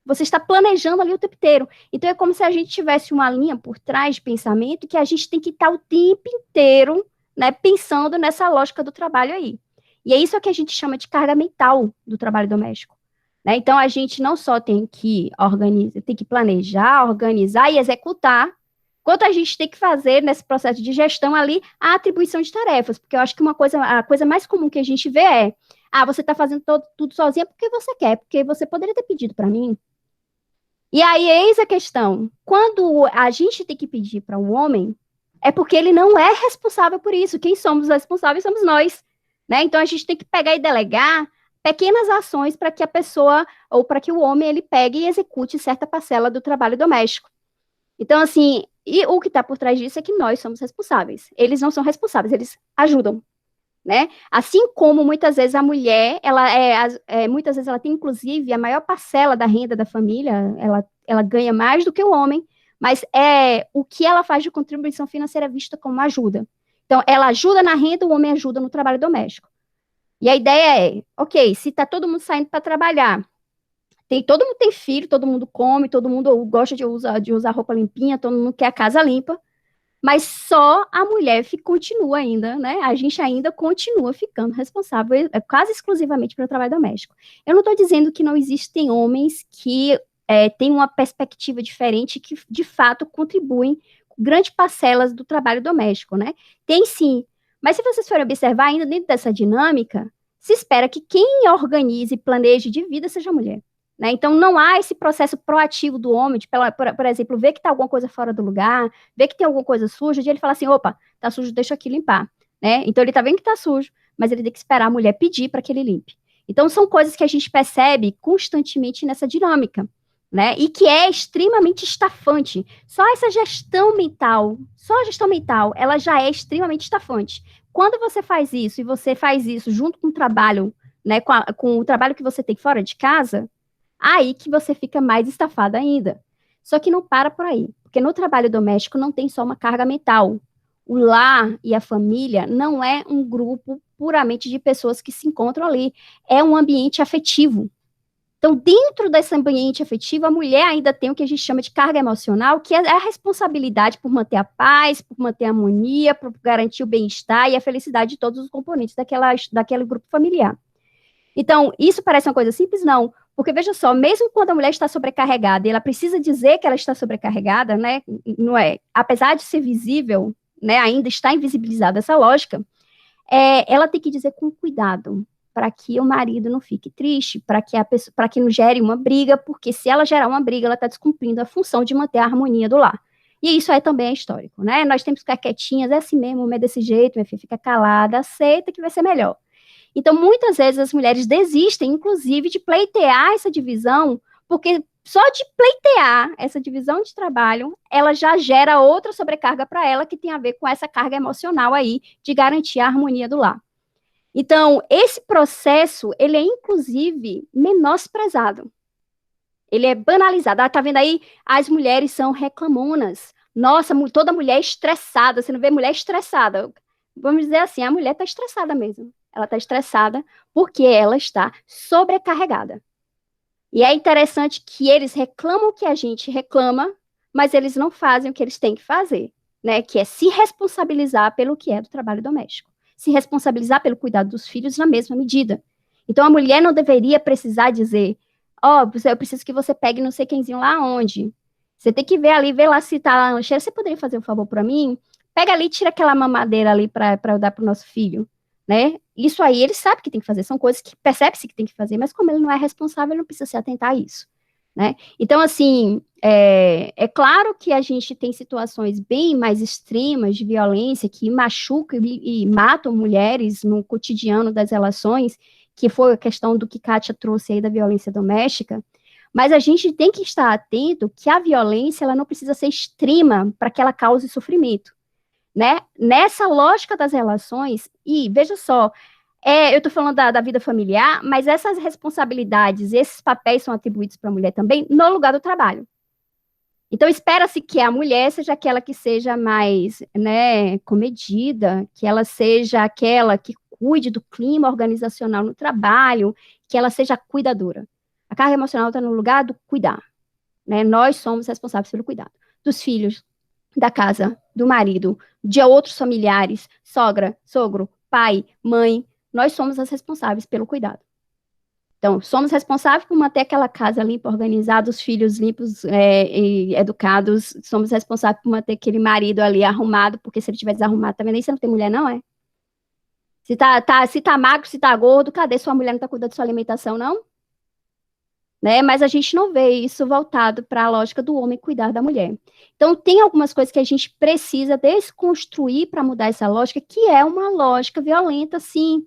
D: Você está planejando ali o tempo inteiro. Então, é como se a gente tivesse uma linha por trás de pensamento que a gente tem que estar o tempo inteiro, né, pensando nessa lógica do trabalho aí. E é isso que a gente chama de carga mental do trabalho doméstico. Né? Então, a gente não só tem que planejar, organizar e executar, quanto a gente tem que fazer nesse processo de gestão ali a atribuição de tarefas, porque eu acho que a coisa mais comum que a gente vê você está fazendo tudo sozinha porque você quer, porque você poderia ter pedido para mim. E aí, eis a questão, quando a gente tem que pedir para um homem, é porque ele não é responsável por isso, quem somos responsáveis somos nós, né? Então, a gente tem que pegar e delegar pequenas ações para que a pessoa, ou para que o homem, ele pegue e execute certa parcela do trabalho doméstico. Então, assim, e o que está por trás disso é que nós somos responsáveis. Eles não são responsáveis, eles ajudam, né? Assim como muitas vezes a mulher, muitas vezes ela tem inclusive a maior parcela da renda da família, ela ganha mais do que o homem, mas o que ela faz de contribuição financeira é vista como ajuda. Então, ela ajuda na renda, o homem ajuda no trabalho doméstico. E a ideia ok, se está todo mundo saindo para trabalhar, todo mundo tem filho, todo mundo come, todo mundo gosta de usar roupa limpinha, todo mundo quer a casa limpa, mas só a mulher continua ainda, né? A gente ainda continua ficando responsável quase exclusivamente pelo trabalho doméstico. Eu não estou dizendo que não existem homens que têm uma perspectiva diferente, que de fato contribuem com grandes parcelas do trabalho doméstico, né? Tem sim, mas se vocês forem observar ainda dentro dessa dinâmica, se espera que quem organize e planeje de vida seja a mulher. Né? Então, não há esse processo proativo do homem, de, por exemplo, ver que está alguma coisa fora do lugar, ver que tem alguma coisa suja, de ele falar assim, opa, tá sujo, deixa aqui limpar. Né? Então, ele está vendo que está sujo, mas ele tem que esperar a mulher pedir para que ele limpe. Então, são coisas que a gente percebe constantemente nessa dinâmica, né? E que é extremamente estafante. Só a gestão mental, ela já é extremamente estafante. Quando você faz isso, e você faz isso junto com o trabalho, né, com o trabalho que você tem fora de casa, Aí que você fica mais estafada ainda. Só que não para por aí, porque no trabalho doméstico não tem só uma carga mental. O lar e a família não é um grupo puramente de pessoas que se encontram ali, é um ambiente afetivo. Então, dentro desse ambiente afetivo, a mulher ainda tem o que a gente chama de carga emocional, que é a responsabilidade por manter a paz, por manter a harmonia, por garantir o bem-estar e a felicidade de todos os componentes daquele grupo familiar. Então, isso parece uma coisa simples? Não. Porque, veja só, mesmo quando a mulher está sobrecarregada, e ela precisa dizer que ela está sobrecarregada, né, não é? Apesar de ser visível, né, ainda está invisibilizada essa lógica, ela tem que dizer com cuidado, para que o marido não fique triste, para que não gere uma briga, porque se ela gerar uma briga, ela está descumprindo a função de manter a harmonia do lar. E isso também é histórico, né? Nós temos que ficar quietinhas, é assim mesmo, é desse jeito, minha filha, fica calada, aceita que vai ser melhor. Então, muitas vezes as mulheres desistem, inclusive, de pleitear essa divisão, porque só de pleitear essa divisão de trabalho, ela já gera outra sobrecarga para ela, que tem a ver com essa carga emocional aí, de garantir a harmonia do lar. Então, esse processo, ele é, inclusive, menosprezado. Ele é banalizado. Tá vendo aí? As mulheres são reclamonas. Nossa, toda mulher estressada. Você não vê mulher estressada. Vamos dizer assim, a mulher está estressada mesmo. Ela está estressada porque ela está sobrecarregada. E é interessante que eles reclamam o que a gente reclama, mas eles não fazem o que eles têm que fazer, né? Que é se responsabilizar pelo que é do trabalho doméstico. Se responsabilizar pelo cuidado dos filhos na mesma medida. Então, a mulher não deveria precisar dizer, eu preciso que você pegue não sei quemzinho lá onde. Você tem que ver ali, ver lá se tá lá na lancheira. Você poderia fazer um favor para mim? Pega ali, tira aquela mamadeira ali para eu dar para o nosso filho, né? Isso aí ele sabe que tem que fazer, são coisas que percebe-se que tem que fazer, mas como ele não é responsável, ele não precisa se atentar a isso, né? Então, assim, é claro que a gente tem situações bem mais extremas de violência que machucam e matam mulheres no cotidiano das relações, que foi a questão do que Kátia trouxe aí da violência doméstica, mas a gente tem que estar atento que a violência, ela não precisa ser extrema para que ela cause sofrimento, né? Nessa lógica das relações, e veja só, eu estou falando da vida familiar, mas essas responsabilidades, esses papéis são atribuídos para a mulher também no lugar do trabalho. Então, espera-se que a mulher seja aquela que seja mais, né, comedida, que ela seja aquela que cuide do clima organizacional no trabalho, que ela seja cuidadora. A carga emocional está no lugar do cuidar, né? Nós somos responsáveis pelo cuidado dos filhos, da casa, do marido, de outros familiares, sogra, sogro, pai, mãe. Nós somos as responsáveis pelo cuidado. Então, somos responsáveis por manter aquela casa limpa, organizada, os filhos limpos e educados. Somos responsáveis por manter aquele marido ali arrumado, porque se ele estiver desarrumado, tá vendo aí? Você não tem mulher, não é? Se tá magro, se tá gordo, cadê sua mulher? Não tá cuidando da sua alimentação, não? Né? Mas a gente não vê isso voltado para a lógica do homem cuidar da mulher. Então, tem algumas coisas que a gente precisa desconstruir para mudar essa lógica, que é uma lógica violenta, sim,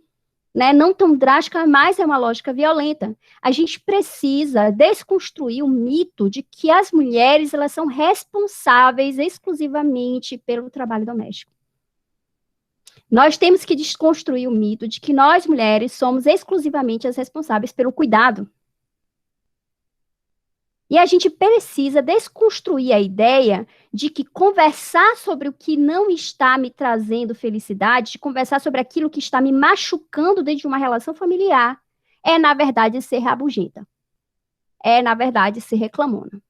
D: né? Não tão drástica, mas é uma lógica violenta. A gente precisa desconstruir o mito de que as mulheres elas são responsáveis exclusivamente pelo trabalho doméstico. Nós temos que desconstruir o mito de que nós, mulheres, somos exclusivamente as responsáveis pelo cuidado. E a gente precisa desconstruir a ideia de que conversar sobre o que não está me trazendo felicidade, de conversar sobre aquilo que está me machucando dentro de uma relação familiar, na verdade, ser rabugenta. Na verdade, ser reclamona.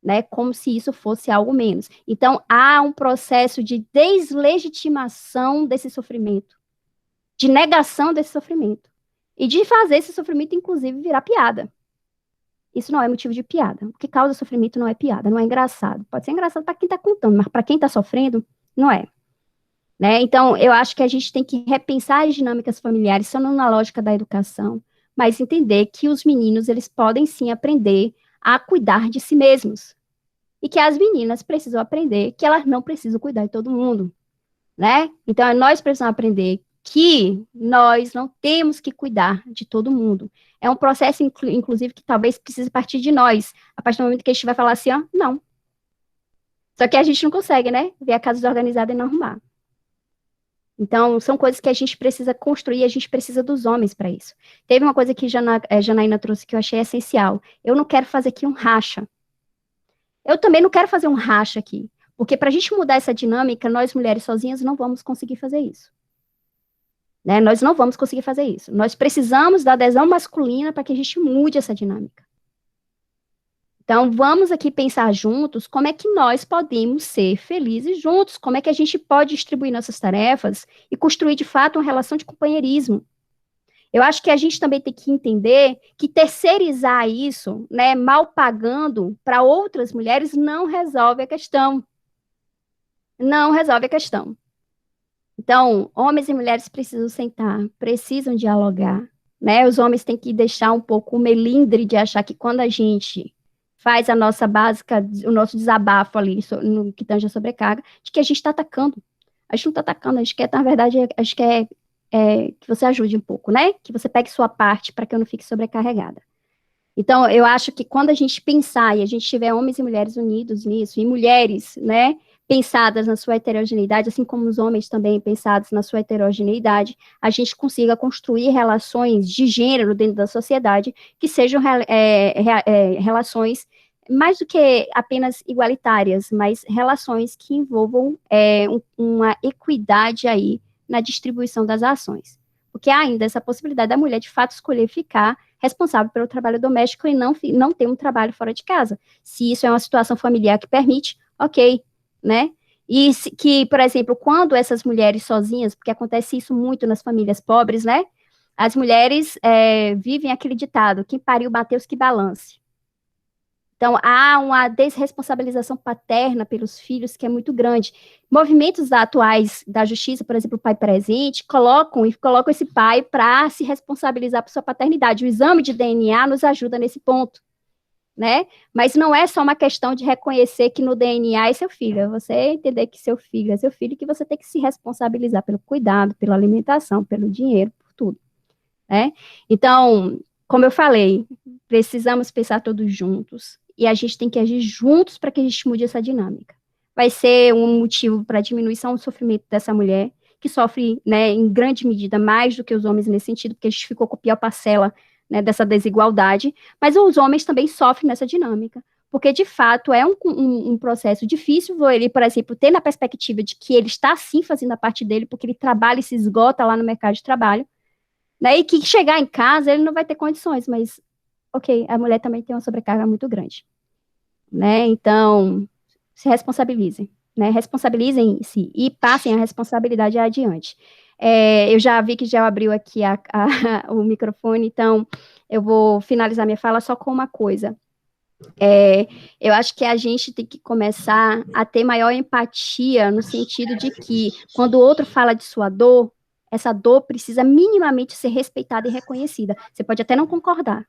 D: Né? Como se isso fosse algo menos. Então, há um processo de deslegitimação desse sofrimento, de negação desse sofrimento, e de fazer esse sofrimento, inclusive, virar piada. Isso não é motivo de piada. O que causa sofrimento não é piada, não é engraçado. Pode ser engraçado para quem está contando, mas para quem está sofrendo, não é. Né? Então, eu acho que a gente tem que repensar as dinâmicas familiares, só não na lógica da educação, mas entender que os meninos, eles podem sim aprender a cuidar de si mesmos. E que as meninas precisam aprender que elas não precisam cuidar de todo mundo. Né? Então, nós precisamos aprender que nós não temos que cuidar de todo mundo. É um processo, inclusive, que talvez precise partir de nós. A partir do momento que a gente vai falar assim, não. Só que a gente não consegue, né? Ver a casa desorganizada e não arrumar. Então, são coisas que a gente precisa construir, a gente precisa dos homens para isso. Teve uma coisa que Janaína trouxe que eu achei essencial. Eu não quero fazer aqui um racha. Eu também não quero fazer um racha aqui. Porque para a gente mudar essa dinâmica, nós mulheres sozinhas não vamos conseguir fazer isso. Né? Nós não vamos conseguir fazer isso. Nós precisamos da adesão masculina para que a gente mude essa dinâmica. Então, vamos aqui pensar juntos como é que nós podemos ser felizes juntos, como é que a gente pode distribuir nossas tarefas e construir, de fato, uma relação de companheirismo. Eu acho que a gente também tem que entender que terceirizar isso, né, mal pagando para outras mulheres, não resolve a questão. Não resolve a questão. Então, homens e mulheres precisam sentar, precisam dialogar, né? Os homens têm que deixar um pouco o melindre de achar que quando a gente faz a nossa básica, o nosso desabafo ali, no que tange a sobrecarga, de que a gente está atacando. A gente não está atacando, a gente quer, na verdade, a gente quer que você ajude um pouco, né? Que você pegue sua parte para que eu não fique sobrecarregada. Então, eu acho que quando a gente pensar e a gente tiver homens e mulheres unidos nisso, e mulheres, né, pensadas na sua heterogeneidade, assim como os homens também pensados na sua heterogeneidade, a gente consiga construir relações de gênero dentro da sociedade que sejam relações mais do que apenas igualitárias, mas relações que envolvam uma equidade aí na distribuição das ações. Porque há ainda essa possibilidade da mulher, de fato, escolher ficar responsável pelo trabalho doméstico e não ter um trabalho fora de casa. Se isso é uma situação familiar que permite, ok, né? E que, por exemplo, quando essas mulheres sozinhas, porque acontece isso muito nas famílias pobres, né? As mulheres vivem aquele ditado, quem pariu bateu os que balance. Então, há uma desresponsabilização paterna pelos filhos que é muito grande. Movimentos atuais da justiça, por exemplo, o Pai Presente, colocam esse pai para se responsabilizar por sua paternidade. O exame de DNA nos ajuda nesse ponto, né? Mas não é só uma questão de reconhecer que no DNA é seu filho, é você entender que seu filho é seu filho e que você tem que se responsabilizar pelo cuidado, pela alimentação, pelo dinheiro, por tudo, né? Então, como eu falei, precisamos pensar todos juntos, e a gente tem que agir juntos para que a gente mude essa dinâmica. Vai ser um motivo para a diminuição do sofrimento dessa mulher, que sofre, né, em grande medida, mais do que os homens nesse sentido, porque a gente ficou com a pior parcela, né, dessa desigualdade, mas os homens também sofrem nessa dinâmica, porque, de fato, é um processo difícil, ele, por exemplo, ter na perspectiva de que ele está, sim, fazendo a parte dele, porque ele trabalha e se esgota lá no mercado de trabalho, né, e que chegar em casa ele não vai ter condições, mas, ok, a mulher também tem uma sobrecarga muito grande, né, então, se responsabilizem, né, responsabilizem-se e passem a responsabilidade adiante. Eu já vi que já abriu aqui o microfone, então eu vou finalizar minha fala só com uma coisa. Eu acho que a gente tem que começar a ter maior empatia no sentido de que, quando o outro fala de sua dor, essa dor precisa minimamente ser respeitada e reconhecida. Você pode até não concordar,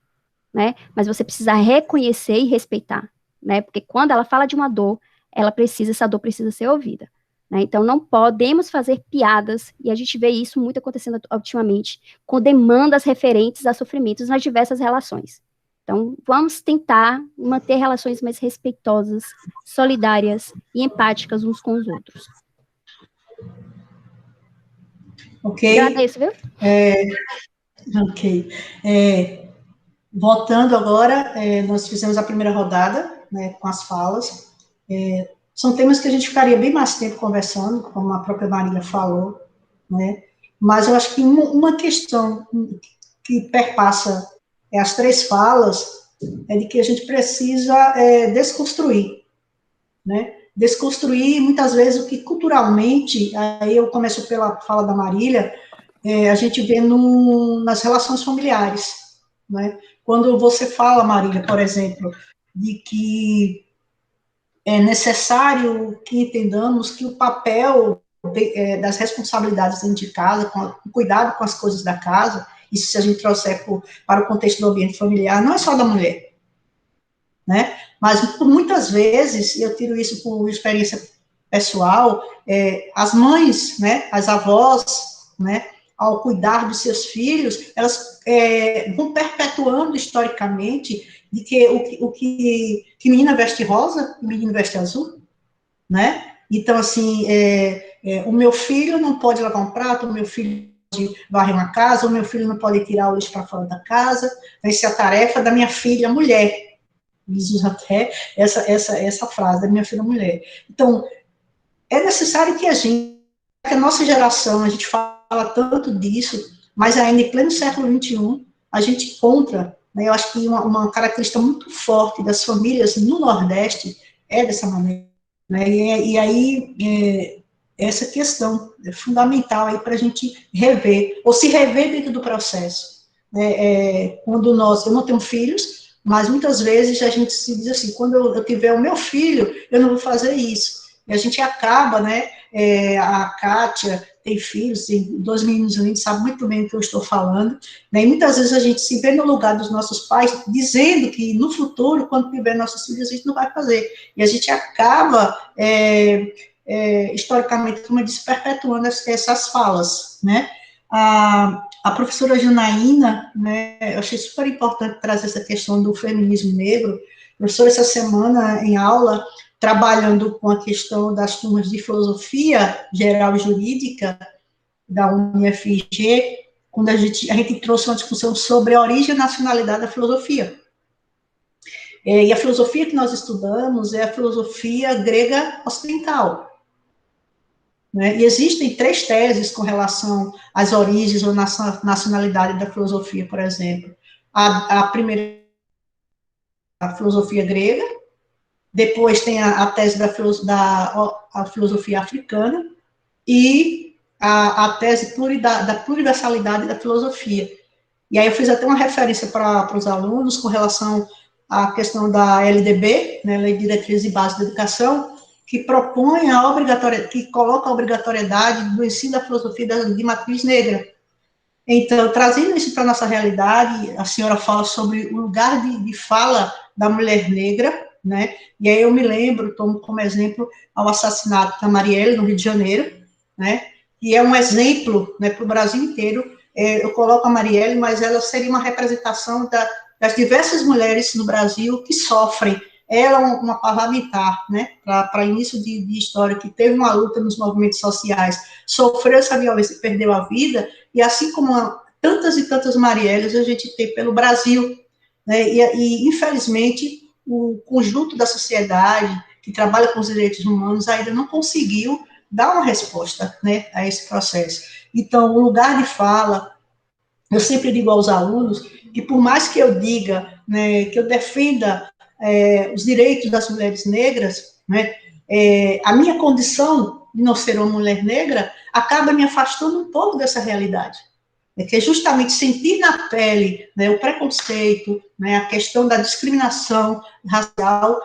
D: né? Mas você precisa reconhecer e respeitar, né? Porque quando ela fala de uma dor, essa dor precisa ser ouvida, né? Então, não podemos fazer piadas, e a gente vê isso muito acontecendo ultimamente, com demandas referentes a sofrimentos nas diversas relações. Então, vamos tentar manter relações mais respeitosas, solidárias e empáticas uns com os outros.
A: Ok.
D: Agradeço, viu?
A: Ok. Voltando agora, nós fizemos a primeira rodada, né, com as falas. São temas que a gente ficaria bem mais tempo conversando, como a própria Marília falou, né? Mas eu acho que uma questão que perpassa as três falas é de que a gente precisa desconstruir, né? Desconstruir, muitas vezes, o que culturalmente, aí eu começo pela fala da Marília, a gente vê nas relações familiares, né? Quando você fala, Marília, por exemplo, de que é necessário que entendamos que o papel das responsabilidades dentro de casa, com o cuidado com as coisas da casa, isso se a gente trouxer para o contexto do ambiente familiar, não é só da mulher, né? Mas, por muitas vezes, e eu tiro isso por experiência pessoal, as mães, né, as avós, né, ao cuidar dos seus filhos, elas vão perpetuando historicamente de que menina veste rosa e menino veste azul, né? Então, assim, o meu filho não pode lavar um prato, o meu filho não pode varrer uma casa, o meu filho não pode tirar o lixo para fora da casa, vai ser a tarefa da minha filha mulher. Diz até essa frase, da minha filha mulher. Então, é necessário que a nossa geração, a gente fala tanto disso, mas ainda em pleno século XXI, a gente encontra, né, eu acho que uma característica muito forte das famílias no Nordeste é dessa maneira, né, e aí essa questão é fundamental aí para a gente rever, ou se rever dentro do processo, né, quando eu não tenho filhos, mas muitas vezes a gente se diz assim, quando eu tiver o meu filho, eu não vou fazer isso, e a gente acaba, né, a Kátia tem filhos, tem 2 meninos lindos, sabe muito bem o que eu estou falando, né, e muitas vezes a gente se vê no lugar dos nossos pais, dizendo que no futuro, quando tiver nossos filhos, a gente não vai fazer, e a gente acaba, historicamente, como eu disse, perpetuando essas falas, né. A professora Janaína, né, eu achei super importante trazer essa questão do feminismo negro. A professora, essa semana, em aula, trabalhando com a questão das turmas de filosofia geral e jurídica da UniFG, quando a gente trouxe uma discussão sobre a origem e nacionalidade da filosofia. E a filosofia que nós estudamos é a filosofia grega ocidental. Né? E existem 3 teses com relação às origens ou nacionalidade da filosofia, por exemplo. A primeira, a filosofia grega, depois tem a tese da filosofia africana, e a tese da pluriversalidade da filosofia. E aí eu fiz até uma referência para os alunos com relação à questão da LDB, né, Lei de Diretrizes e Bases da Educação, que propõe que coloca a obrigatoriedade do ensino da filosofia de matriz negra. Então, trazendo isso para a nossa realidade, a senhora fala sobre o lugar de fala da mulher negra, né, e aí eu me lembro, tomo como exemplo ao assassinato da Marielle, no Rio de Janeiro, né, e é um exemplo, né, para o Brasil inteiro. Eu coloco a Marielle, mas ela seria uma representação das diversas mulheres no Brasil que sofrem. Ela é uma parlamentar, né, para início de história, que teve uma luta nos movimentos sociais, sofreu essa violência e perdeu a vida, e assim como tantas e tantas Marielles a gente tem pelo Brasil, né, e infelizmente o conjunto da sociedade que trabalha com os direitos humanos ainda não conseguiu dar uma resposta, né, a esse processo. Então, o lugar de fala, eu sempre digo aos alunos que por mais que eu diga, né, que eu defenda os direitos das mulheres negras, né, a minha condição de não ser uma mulher negra acaba me afastando um pouco dessa realidade. Que é justamente sentir na pele, né, o preconceito, né, a questão da discriminação racial,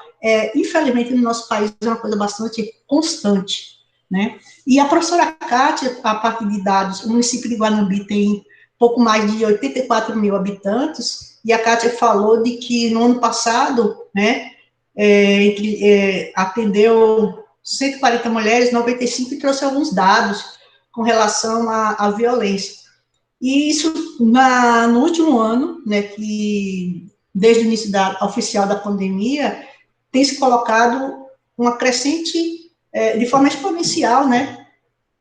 A: infelizmente no nosso país é uma coisa bastante constante, né? E a professora Kátia, a partir de dados, o município de Guanambi tem pouco mais de 84 mil habitantes, e a Kátia falou de que no ano passado, né, atendeu 140 mulheres, 95, e trouxe alguns dados com relação à violência. E isso, no último ano, né, que desde o início oficial da pandemia, tem se colocado uma crescente de forma exponencial, né,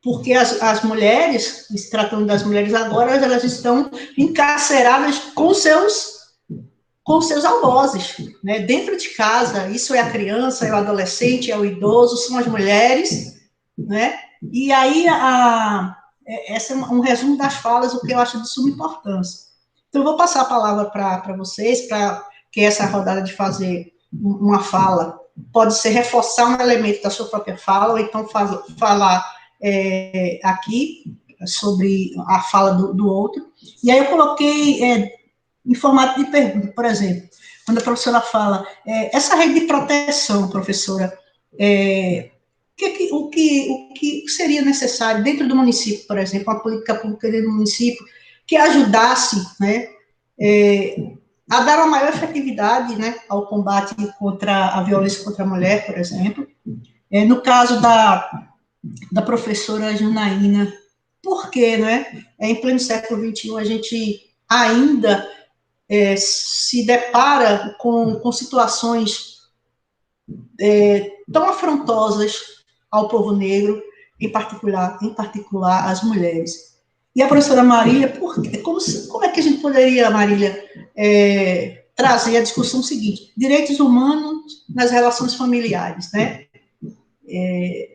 A: porque as mulheres, se tratando das mulheres agora, elas estão encarceradas com seus algozes, né, dentro de casa. Isso é a criança, é o adolescente, é o idoso, são as mulheres, né, e aí esse é um resumo das falas, o que eu acho de suma importância. Então, eu vou passar a palavra para vocês, para que essa rodada de fazer uma fala pode ser reforçar um elemento da sua própria fala, ou então falar aqui sobre a fala do outro. E aí eu coloquei em formato de pergunta, por exemplo, quando a professora fala, essa rede de proteção, professora, o que seria necessário dentro do município, por exemplo, uma política pública dentro do município que ajudasse, né, a dar uma maior efetividade, né, ao combate contra a violência contra a mulher, por exemplo. No caso da professora Janaína, por que, né, em pleno século XXI, a gente ainda se depara com situações tão afrontosas ao povo negro, em particular as mulheres. E a professora Marília, como é que a gente poderia, Marília, trazer a discussão seguinte: direitos humanos nas relações familiares, né?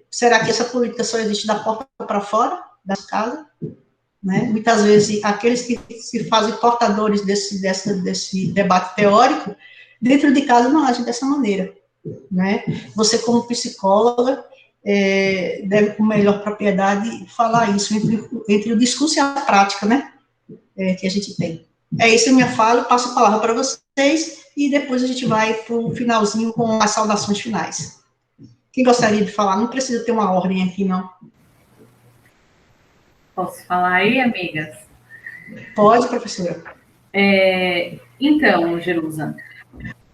A: Será que essa política só existe da porta para fora das casas? Né? Muitas vezes, aqueles que se fazem portadores desse debate teórico, dentro de casa não agem dessa maneira. Né? Você, como psicóloga, deve, com melhor propriedade, falar isso entre o discurso e a prática, né? Que a gente tem. É isso a minha fala, passo a palavra para vocês, e depois a gente vai para o finalzinho com as saudações finais. Quem gostaria de falar? Não precisa ter uma ordem aqui, não.
B: Posso falar aí, amigas?
A: Pode, professora.
B: Então, Jerusa,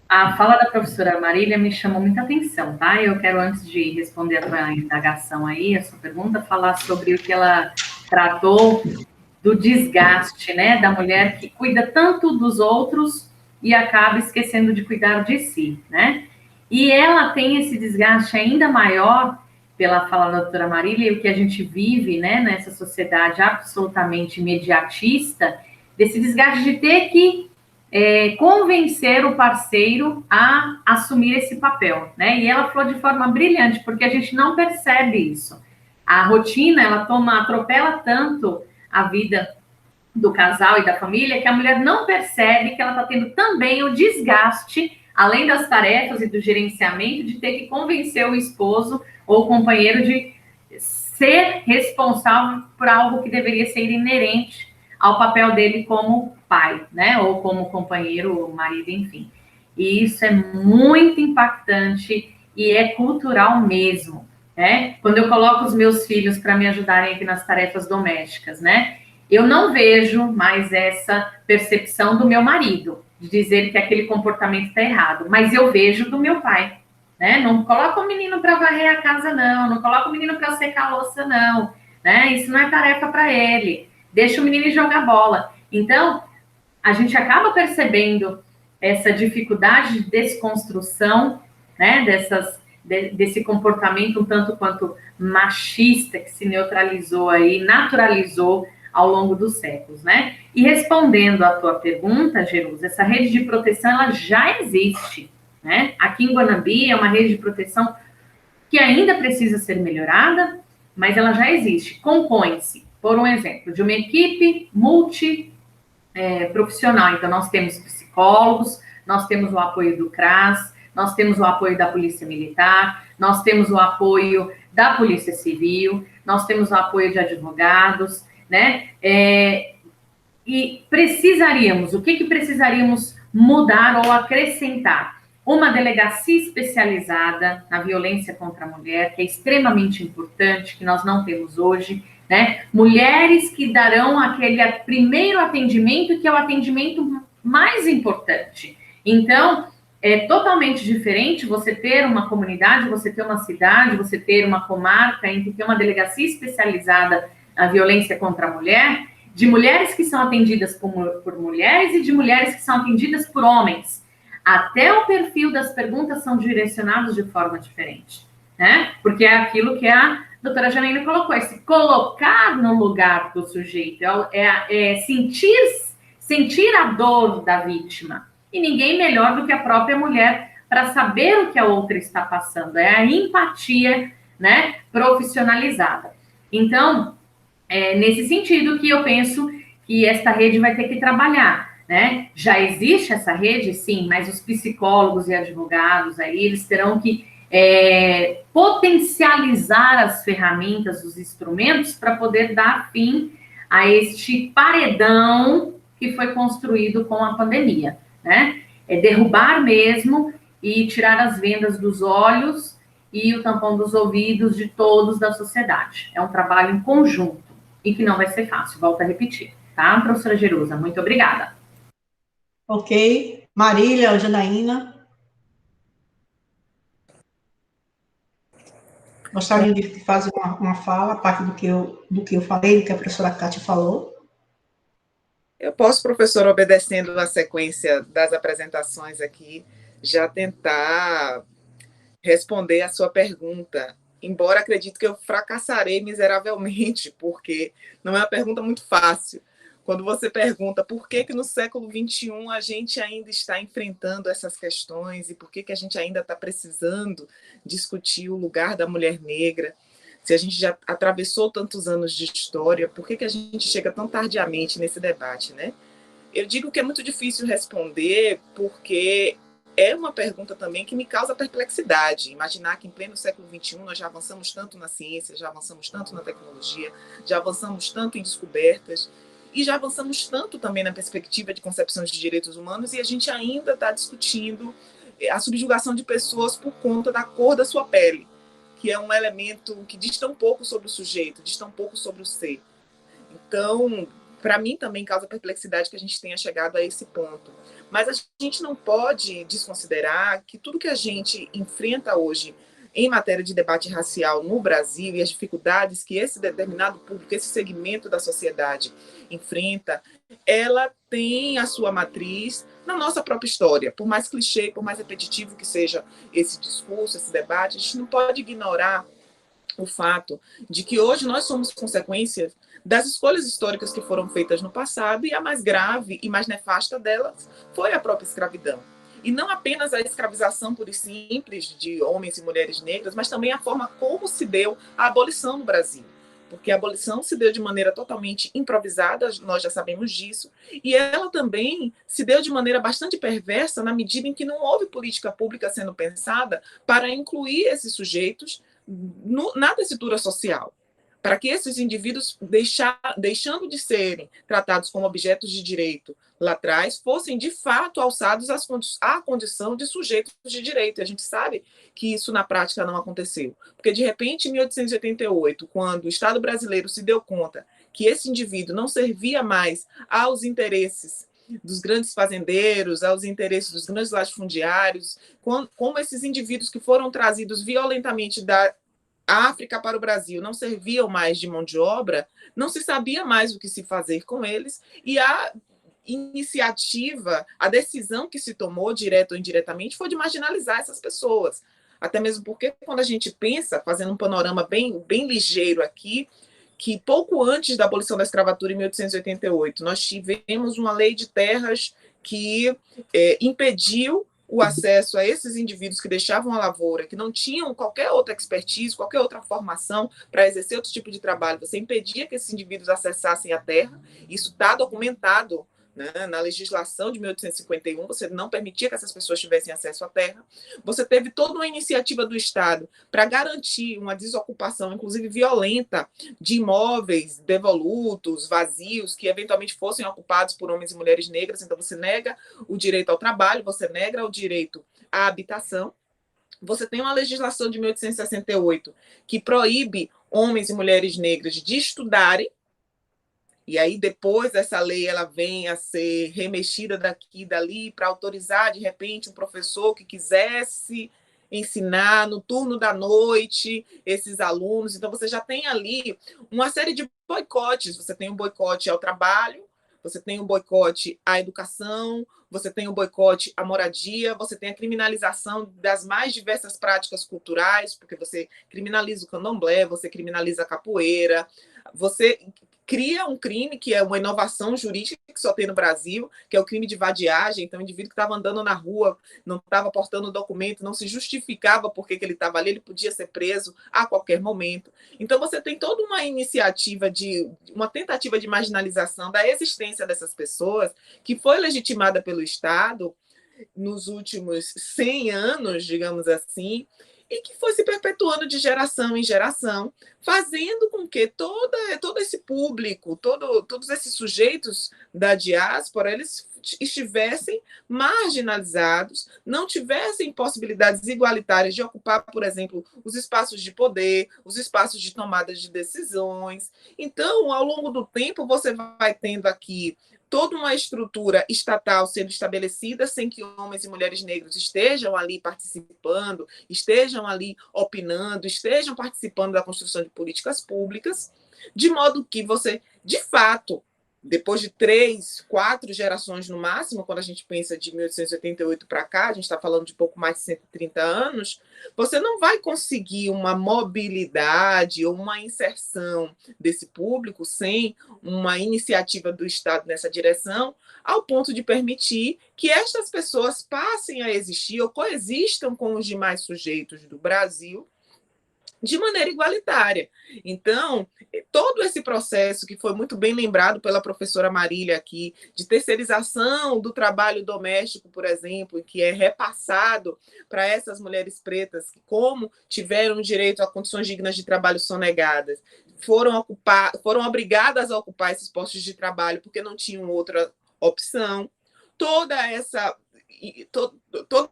B: a fala da professora Marília me chamou muita atenção, tá? Eu quero, antes de responder a tua indagação aí, a sua pergunta, falar sobre o que ela tratou do desgaste, né, da mulher que cuida tanto dos outros e acaba esquecendo de cuidar de si, né? E ela tem esse desgaste ainda maior, pela fala da doutora Marília, e o que a gente vive, né, nessa sociedade absolutamente imediatista, desse desgaste de ter que convencer o parceiro a assumir esse papel, né? E ela falou de forma brilhante, porque a gente não percebe isso. A rotina, ela atropela tanto a vida do casal e da família, que a mulher não percebe que ela está tendo também o desgaste, além das tarefas e do gerenciamento, de ter que convencer o esposo ou o companheiro de ser responsável por algo que deveria ser inerente ao papel dele como pai, né? Ou como companheiro, ou marido, enfim. E isso é muito impactante e é cultural mesmo, né? Quando eu coloco os meus filhos para me ajudarem aqui nas tarefas domésticas, né? Eu não vejo mais essa percepção do meu marido, de dizer que aquele comportamento está errado, mas eu vejo do meu pai, né? Não coloca o menino para varrer a casa, não coloca o menino para secar a louça, não, né? Isso não é tarefa para ele, deixa o menino jogar bola. Então, a gente acaba percebendo essa dificuldade de desconstrução, né? Desse comportamento um tanto quanto machista que se neutralizou aí, naturalizou ao longo dos séculos, né? E respondendo à tua pergunta, Jerusa, essa rede de proteção, ela já existe, né? Aqui em Guanambi é uma rede de proteção que ainda precisa ser melhorada, mas ela já existe. Compõe-se, por um exemplo, de uma equipe multiprofissional. Então, nós temos psicólogos, nós temos o apoio do CRAS, nós temos o apoio da Polícia Militar, nós temos o apoio da Polícia Civil, nós temos o apoio de advogados, né? E precisaríamos, o que precisaríamos mudar ou acrescentar? Uma delegacia especializada na violência contra a mulher, que é extremamente importante, que nós não temos hoje, né? Mulheres que darão aquele primeiro atendimento, que é o atendimento mais importante. Então, é totalmente diferente você ter uma comunidade, você ter uma cidade, você ter uma comarca, em que tem uma delegacia especializada na violência contra a mulher, de mulheres que são atendidas por mulheres e de mulheres que são atendidas por homens. Até o perfil das perguntas são direcionados de forma diferente, né? Porque é aquilo que a doutora Janaína colocou, é se colocar no lugar do sujeito, é sentir a dor da vítima. E ninguém melhor do que a própria mulher para saber o que a outra está passando. É a empatia, né, profissionalizada. Então, é nesse sentido que eu penso que esta rede vai ter que trabalhar, né? Já existe essa rede, sim, mas os psicólogos e advogados aí, eles terão que potencializar as ferramentas, os instrumentos, para poder dar fim a este paredão que foi construído com a pandemia, né? É derrubar mesmo e tirar as vendas dos olhos e o tampão dos ouvidos de todos da sociedade. É um trabalho em conjunto e que não vai ser fácil, volto a repetir, tá, professora Jerusa? Muito obrigada.
A: Ok. Marília, Janaína. Gostaria de fazer uma fala, a parte do que eu falei, do que a professora Kátia falou.
C: Eu posso, professor, obedecendo a sequência das apresentações aqui, já tentar responder a sua pergunta embora acredito que eu fracassarei miseravelmente, porque não é uma pergunta muito fácil. Quando você pergunta por que no século XXI a gente ainda está enfrentando essas questões e por que a gente ainda está precisando discutir o lugar da mulher negra, se a gente já atravessou tantos anos de história, por que a gente chega tão tardiamente nesse debate, né? Eu digo que é muito difícil responder porque é uma pergunta também que me causa perplexidade. Imaginar que em pleno século XXI nós já avançamos tanto na ciência, já avançamos tanto na tecnologia, já avançamos tanto em descobertas e já avançamos tanto também na perspectiva de concepção de direitos humanos e a gente ainda está discutindo a subjugação de pessoas por conta da cor da sua pele, que é um elemento que diz tão pouco sobre o sujeito, diz tão pouco sobre o ser. Então, para mim também causa perplexidade que a gente tenha chegado a esse ponto. Mas a gente não pode desconsiderar que tudo que a gente enfrenta hoje em matéria de debate racial no Brasil e as dificuldades que esse determinado público, esse segmento da sociedade enfrenta, ela tem a sua matriz na nossa própria história. Por mais clichê, por mais repetitivo que seja esse discurso, esse debate, a gente não pode ignorar o fato de que hoje nós somos consequência das escolhas históricas que foram feitas no passado, e a mais grave e mais nefasta delas foi a própria escravidão. E não apenas a escravização pura e simples de homens e mulheres negras, mas também a forma como se deu a abolição no Brasil. Porque a abolição se deu de maneira totalmente improvisada, nós já sabemos disso, e ela também se deu de maneira bastante perversa na medida em que não houve política pública sendo pensada para incluir esses sujeitos na tessitura social, para que esses indivíduos, deixando de serem tratados como objetos de direito lá atrás, fossem de fato alçados à condição de sujeitos de direito. E a gente sabe que isso na prática não aconteceu. Porque, de repente, em 1888, quando o Estado brasileiro se deu conta que esse indivíduo não servia mais aos interesses dos grandes fazendeiros, aos interesses dos grandes latifundiários, como esses indivíduos que foram trazidos violentamente da África para o Brasil não serviam mais de mão de obra, não se sabia mais o que se fazer com eles, e a iniciativa, a decisão que se tomou, direta ou indiretamente, foi de marginalizar essas pessoas. Até mesmo porque, quando a gente pensa, fazendo um panorama bem ligeiro aqui, que pouco antes da abolição da escravatura, em 1888, nós tivemos uma lei de terras que impediu o acesso a esses indivíduos que deixavam a lavoura, que não tinham qualquer outra expertise, qualquer outra formação para exercer outro tipo de trabalho. Você impedia que esses indivíduos acessassem a terra. Isso está documentado, né, na legislação de 1851, você não permitia que essas pessoas tivessem acesso à terra. Você teve toda uma iniciativa do Estado para garantir uma desocupação, inclusive violenta, de imóveis devolutos, vazios, que eventualmente fossem ocupados por homens e mulheres negras. Então, você nega o direito ao trabalho, você nega o direito à habitação. Você tem uma legislação de 1868 que proíbe homens e mulheres negras de estudarem. E aí, depois, essa lei ela vem a ser remexida daqui e dali para autorizar, de repente, um professor que quisesse ensinar no turno da noite esses alunos. Então, você já tem ali uma série de boicotes. Você tem um boicote ao trabalho, você tem um boicote à educação, você tem um boicote à moradia, você tem a criminalização das mais diversas práticas culturais, porque você criminaliza o candomblé, você criminaliza a capoeira, você cria um crime que é uma inovação jurídica que só tem no Brasil, que é o crime de vadiagem. Então, o indivíduo que estava andando na rua, não estava portando documento, não se justificava porque ele estava ali, ele podia ser preso a qualquer momento. Então, você tem toda uma iniciativa uma tentativa de marginalização da existência dessas pessoas, que foi legitimada pelo Estado nos últimos 100 anos, digamos assim, e que foi se perpetuando de geração em geração, fazendo com que todo esse público, todos esses sujeitos da diáspora, eles estivessem marginalizados, não tivessem possibilidades igualitárias de ocupar, por exemplo, os espaços de poder, os espaços de tomada de decisões. Então, ao longo do tempo, você vai tendo aqui toda uma estrutura estatal sendo estabelecida sem que homens e mulheres negros estejam ali participando, estejam ali opinando, estejam participando da construção de políticas públicas, de modo que você, de fato, depois de 3, 4 gerações no máximo, quando a gente pensa de 1888 para cá, a gente está falando de pouco mais de 130 anos, você não vai conseguir uma mobilidade ou uma inserção desse público sem uma iniciativa do Estado nessa direção, ao ponto de permitir que estas pessoas passem a existir ou coexistam com os demais sujeitos do Brasil de maneira igualitária. Então, todo esse processo que foi muito bem lembrado pela professora Marília aqui, de terceirização do trabalho doméstico, por exemplo, que é repassado para essas mulheres pretas que, como tiveram direito a condições dignas de trabalho sonegadas, foram obrigadas a ocupar esses postos de trabalho porque não tinham outra opção. Todo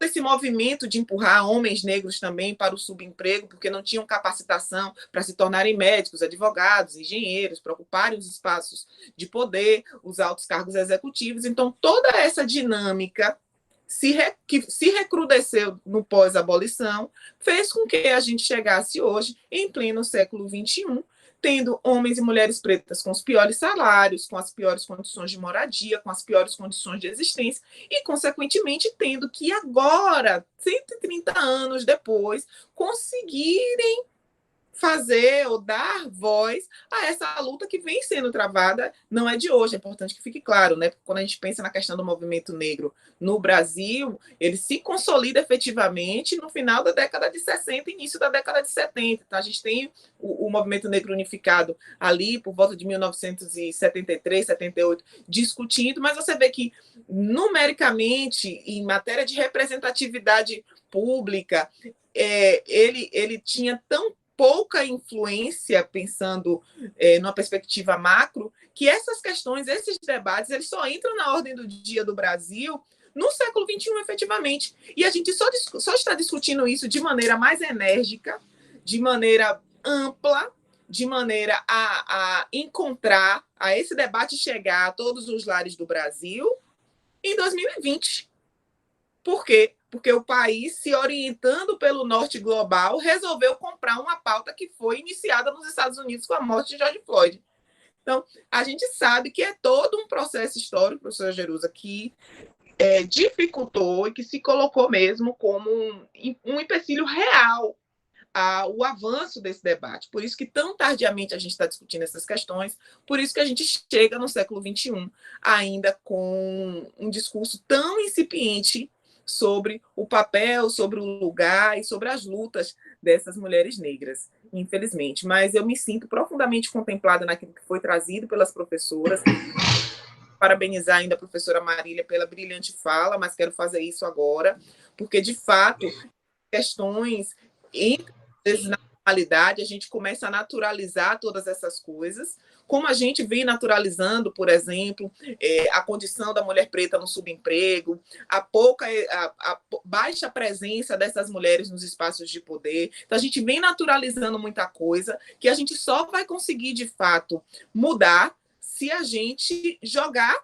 C: esse movimento de empurrar homens negros também para o subemprego, porque não tinham capacitação para se tornarem médicos, advogados, engenheiros, para ocuparem os espaços de poder, os altos cargos executivos. Então, toda essa dinâmica que se recrudesceu no pós-abolição fez com que a gente chegasse hoje, em pleno século XXI, tendo homens e mulheres pretas com os piores salários, com as piores condições de moradia, com as piores condições de existência, e, consequentemente, tendo que agora, 130 anos depois, conseguirem fazer ou dar voz a essa luta que vem sendo travada, não é de hoje, é importante que fique claro, né? Porque quando a gente pensa na questão do movimento negro no Brasil, ele se consolida efetivamente no final da década de 60 e início da década de 70. Então, a gente tem o movimento negro unificado ali por volta de 1973, 78, discutindo, mas você vê que, numericamente, em matéria de representatividade pública, ele tinha tão pouca influência, pensando numa perspectiva macro, que essas questões, esses debates, eles só entram na ordem do dia do Brasil no século XXI, efetivamente. E a gente só está discutindo isso de maneira mais enérgica, de maneira ampla, de maneira a encontrar, a esse debate chegar a todos os lares do Brasil em 2020. Por quê? Porque o país, se orientando pelo norte global, resolveu comprar uma pauta que foi iniciada nos Estados Unidos com a morte de George Floyd. Então, a gente sabe que é todo um processo histórico, professora Jerusa, que dificultou e que se colocou mesmo como um empecilho real ao avanço desse debate. Por isso que tão tardiamente a gente está discutindo essas questões, por isso que a gente chega no século XXI ainda com um discurso tão incipiente sobre o papel, sobre o lugar e sobre as lutas dessas mulheres negras, infelizmente. Mas eu me sinto profundamente contemplada naquilo que foi trazido pelas professoras. Parabenizar ainda a professora Marília pela brilhante fala, mas quero fazer isso agora, porque, de fato, questões na normalidade, a gente começa a naturalizar todas essas coisas, como a gente vem naturalizando, por exemplo, a condição da mulher preta no subemprego, a baixa presença dessas mulheres nos espaços de poder. Então, a gente vem naturalizando muita coisa que a gente só vai conseguir, de fato, mudar se a gente jogar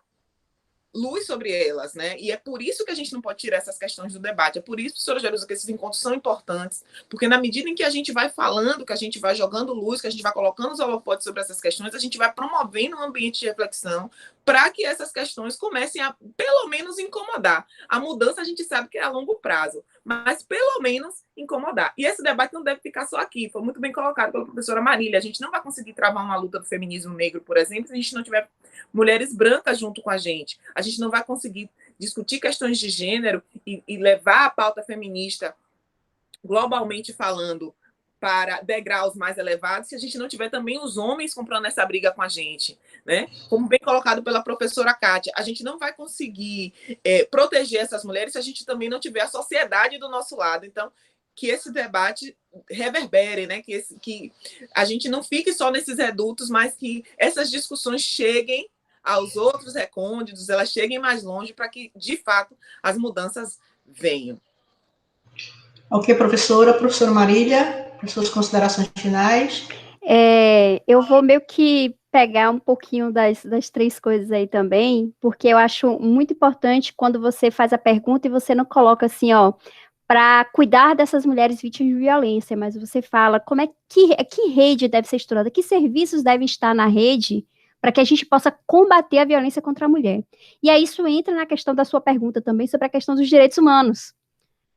C: luz sobre elas, né? E é por isso que a gente não pode tirar essas questões do debate. É por isso, professora Jerusa, que esses encontros são importantes, porque na medida em que a gente vai falando, que a gente vai jogando luz, que a gente vai colocando os holofotes sobre essas questões, a gente vai promovendo um ambiente de reflexão para que essas questões comecem a, pelo menos, incomodar. A mudança a gente sabe que é a longo prazo, mas pelo menos incomodar. E esse debate não deve ficar só aqui, foi muito bem colocado pela professora Marília. A gente não vai conseguir travar uma luta do feminismo negro, por exemplo, se a gente não tiver mulheres brancas junto com a gente. A gente não vai conseguir discutir questões de gênero e levar a pauta feminista, globalmente falando, para degraus mais elevados, se a gente não tiver também os homens comprando essa briga com a gente, né? Como bem colocado pela professora Kátia, a gente não vai conseguir proteger essas mulheres se a gente também não tiver a sociedade do nosso lado. Então, que esse debate reverbere, né? Que a gente não fique só nesses redutos, mas que essas discussões cheguem aos outros recônditos, elas cheguem mais longe para que, de fato, as mudanças venham.
A: Ok, professora Marília, as suas considerações finais.
D: Eu vou meio que pegar um pouquinho das 3 coisas aí também, porque eu acho muito importante quando você faz a pergunta e você não coloca assim, ó, para cuidar dessas mulheres vítimas de violência, mas você fala como que rede deve ser estruturada, que serviços devem estar na rede para que a gente possa combater a violência contra a mulher. E aí isso entra na questão da sua pergunta também sobre a questão dos direitos humanos,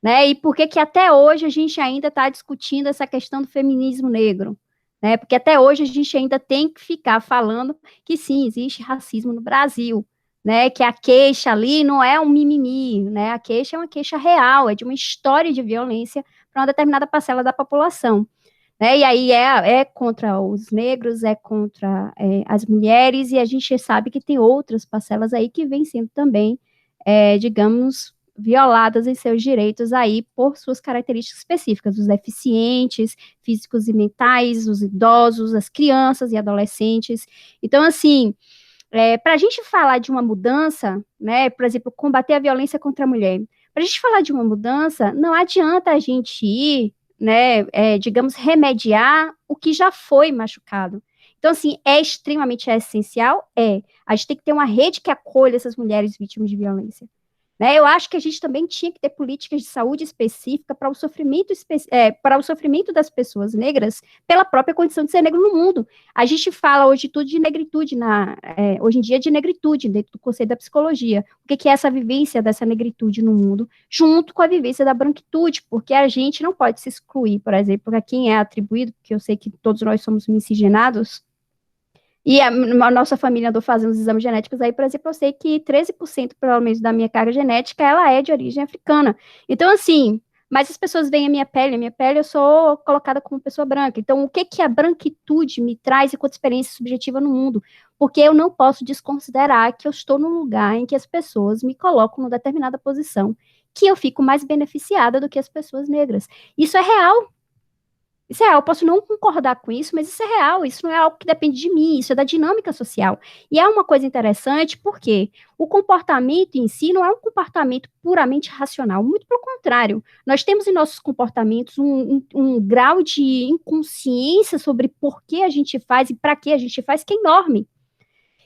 D: né? E por que até hoje a gente ainda está discutindo essa questão do feminismo negro, né? Porque até hoje a gente ainda tem que ficar falando que sim, existe racismo no Brasil, né? Que a queixa ali não é um mimimi, né? A queixa é uma queixa real, é de uma história de violência para uma determinada parcela da população. Né, e aí é contra os negros, é contra as mulheres, e a gente sabe que tem outras parcelas aí que vêm sendo também, digamos, violadas em seus direitos aí por suas características específicas, os deficientes físicos e mentais, os idosos, as crianças e adolescentes. Então, assim, para a gente falar de uma mudança, né, por exemplo, combater a violência contra a mulher, para a gente falar de uma mudança, não adianta a gente ir, né, digamos, remediar o que já foi machucado. Então, assim, é extremamente essencial, a gente tem que ter uma rede que acolha essas mulheres vítimas de violência. Né, eu acho que a gente também tinha que ter políticas de saúde específica para o sofrimento das pessoas negras pela própria condição de ser negro no mundo. A gente fala hoje tudo de negritude, hoje em dia de negritude, dentro do conceito da psicologia. O que é essa vivência dessa negritude no mundo, junto com a vivência da branquitude, porque a gente não pode se excluir, por exemplo, a quem é atribuído, porque eu sei que todos nós somos miscigenados. E a nossa família andou fazendo os exames genéticos aí, por exemplo, eu sei que 13%, pelo menos, da minha carga genética, ela é de origem africana. Então, assim, mas as pessoas veem a minha pele eu sou colocada como pessoa branca. Então, o que a branquitude me traz enquanto experiência subjetiva no mundo? Porque eu não posso desconsiderar que eu estou num lugar em que as pessoas me colocam numa determinada posição, que eu fico mais beneficiada do que as pessoas negras. Isso é real. Isso é real, eu posso não concordar com isso, mas isso é real, isso não é algo que depende de mim, isso é da dinâmica social. E é uma coisa interessante porque o comportamento em si não é um comportamento puramente racional, muito pelo contrário. Nós temos em nossos comportamentos um grau de inconsciência sobre por que a gente faz e para que a gente faz que é enorme.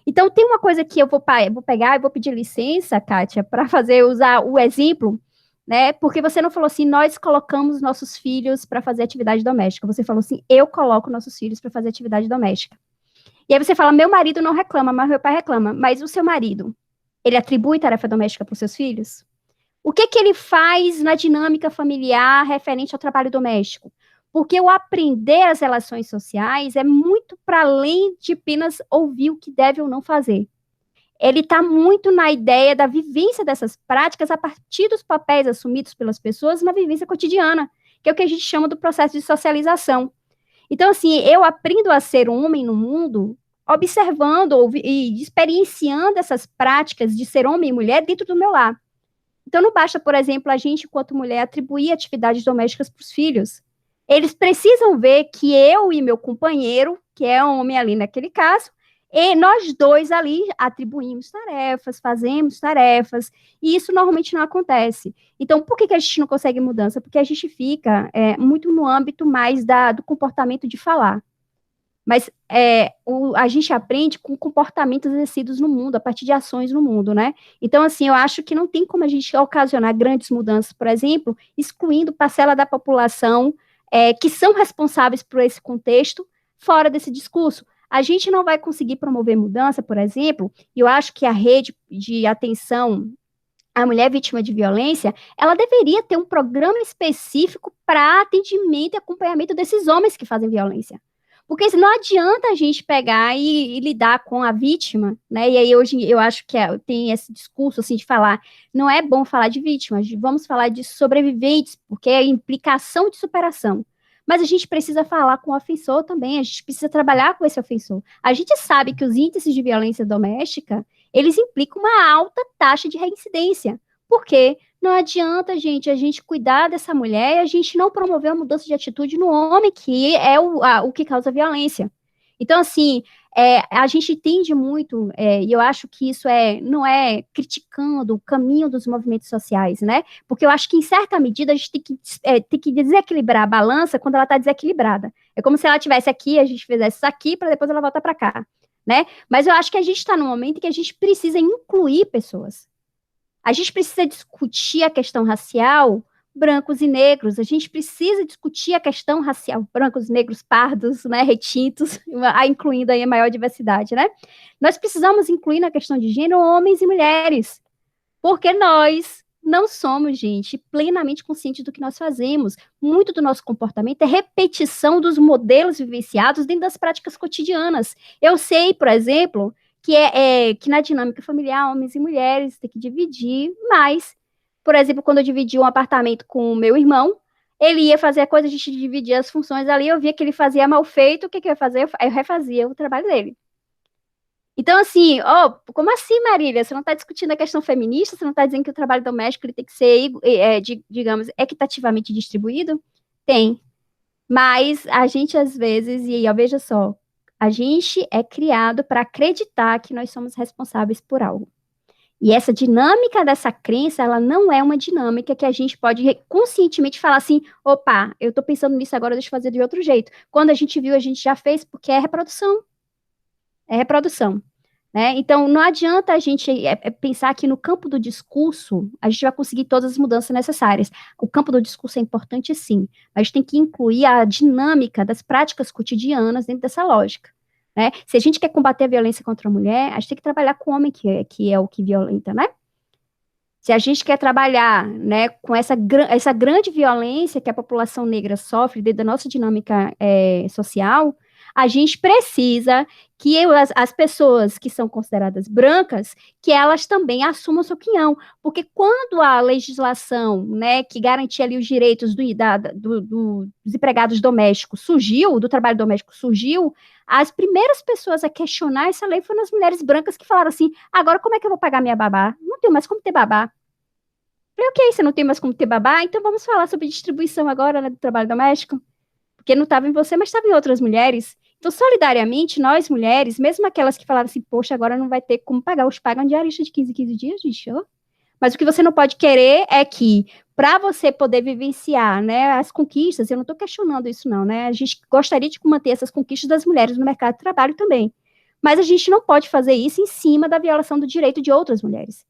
D: Então, tem uma coisa que eu vou pegar e vou pedir licença, Kátia, para usar o exemplo, né? Porque você não falou assim, nós colocamos nossos filhos para fazer atividade doméstica. Você falou assim, eu coloco nossos filhos para fazer atividade doméstica. E aí você fala, meu marido não reclama, mas meu pai reclama. Mas o seu marido, ele atribui tarefa doméstica para os seus filhos? O que ele faz na dinâmica familiar referente ao trabalho doméstico? Porque o aprender as relações sociais é muito para além de apenas ouvir o que deve ou não fazer. Ele está muito na ideia da vivência dessas práticas a partir dos papéis assumidos pelas pessoas na vivência cotidiana, que é o que a gente chama do processo de socialização. Então, assim, eu aprendo a ser um homem no mundo observando e experienciando essas práticas de ser homem e mulher dentro do meu lar. Então, não basta, por exemplo, a gente, enquanto mulher, atribuir atividades domésticas para os filhos. Eles precisam ver que eu e meu companheiro, que é homem ali naquele caso, e nós dois ali atribuímos tarefas, fazemos tarefas, e isso normalmente não acontece. Então, por que a gente não consegue mudança? Porque a gente fica muito no âmbito mais do comportamento de falar. Mas a gente aprende com comportamentos exercidos no mundo, a partir de ações no mundo, né? Então, assim, eu acho que não tem como a gente ocasionar grandes mudanças, por exemplo, excluindo parcela da população que são responsáveis por esse contexto fora desse discurso. A gente não vai conseguir promover mudança, por exemplo, e eu acho que a rede de atenção à mulher vítima de violência, ela deveria ter um programa específico para atendimento e acompanhamento desses homens que fazem violência. Porque não adianta a gente pegar e lidar com a vítima, né? E aí hoje eu acho que tem esse discurso assim de falar, não é bom falar de vítimas, vamos falar de sobreviventes, porque é implicação de superação. Mas a gente precisa falar com o ofensor também, a gente precisa trabalhar com esse ofensor. A gente sabe que os índices de violência doméstica, eles implicam uma alta taxa de reincidência. Por quê? Não adianta, gente, a gente cuidar dessa mulher e a gente não promover uma mudança de atitude no homem, que é o que causa violência. Então, assim, a gente tende muito, e eu acho que isso não é criticando o caminho dos movimentos sociais, né? Porque eu acho que, em certa medida, a gente tem que desequilibrar a balança quando ela está desequilibrada. É como se ela estivesse aqui, a gente fizesse isso aqui, para depois ela voltar para cá, né? Mas eu acho que a gente está num momento em que a gente precisa incluir pessoas. A gente precisa discutir a questão racial brancos e negros. A gente precisa discutir a questão racial, brancos, negros, pardos, né, retintos, incluindo aí a maior diversidade, né? Nós precisamos incluir na questão de gênero homens e mulheres, porque nós não somos, gente, plenamente conscientes do que nós fazemos. Muito do nosso comportamento é repetição dos modelos vivenciados dentro das práticas cotidianas. Eu sei, por exemplo, que na dinâmica familiar, homens e mulheres têm que dividir, mas, por exemplo, quando eu dividi um apartamento com o meu irmão, ele ia fazer a coisa, a gente dividia as funções ali, eu via que ele fazia mal feito, o que eu ia fazer? Eu refazia o trabalho dele. Então, assim, como assim, Marília? Você não está discutindo a questão feminista? Você não está dizendo que o trabalho doméstico ele tem que ser, digamos, equitativamente distribuído? Tem. Mas a gente, às vezes, veja só, a gente é criado para acreditar que nós somos responsáveis por algo. E essa dinâmica dessa crença, ela não é uma dinâmica que a gente pode conscientemente falar assim, opa, eu estou pensando nisso agora, deixa eu fazer de outro jeito. Quando a gente viu, a gente já fez, porque é reprodução. É reprodução. Né? Então, não adianta a gente pensar que no campo do discurso a gente vai conseguir todas as mudanças necessárias. O campo do discurso é importante, sim, mas a gente tem que incluir a dinâmica das práticas cotidianas dentro dessa lógica. Né? Se a gente quer combater a violência contra a mulher, a gente tem que trabalhar com o homem que é o que violenta, né? Se a gente quer trabalhar, né, com essa grande violência que a população negra sofre dentro da nossa dinâmica social, a gente precisa que as pessoas que são consideradas brancas, que elas também assumam sua opinião, porque quando a legislação, né, que garantia ali os direitos dos empregados domésticos surgiu, do trabalho doméstico surgiu, as primeiras pessoas a questionar essa lei foram as mulheres brancas que falaram assim, agora como é que eu vou pagar minha babá? Não tenho mais como ter babá. Falei, ok, você não tem mais como ter babá, então vamos falar sobre distribuição agora, né, do trabalho doméstico, porque não estava em você, mas estava em outras mulheres. Então, solidariamente, nós mulheres, mesmo aquelas que falaram assim, poxa, agora não vai ter como pagar, os pagam diarista de 15 em 15 dias, gente, mas o que você não pode querer é que, para você poder vivenciar, né, as conquistas, eu não estou questionando isso não, né, a gente gostaria de manter essas conquistas das mulheres no mercado de trabalho também, mas a gente não pode fazer isso em cima da violação do direito de outras mulheres,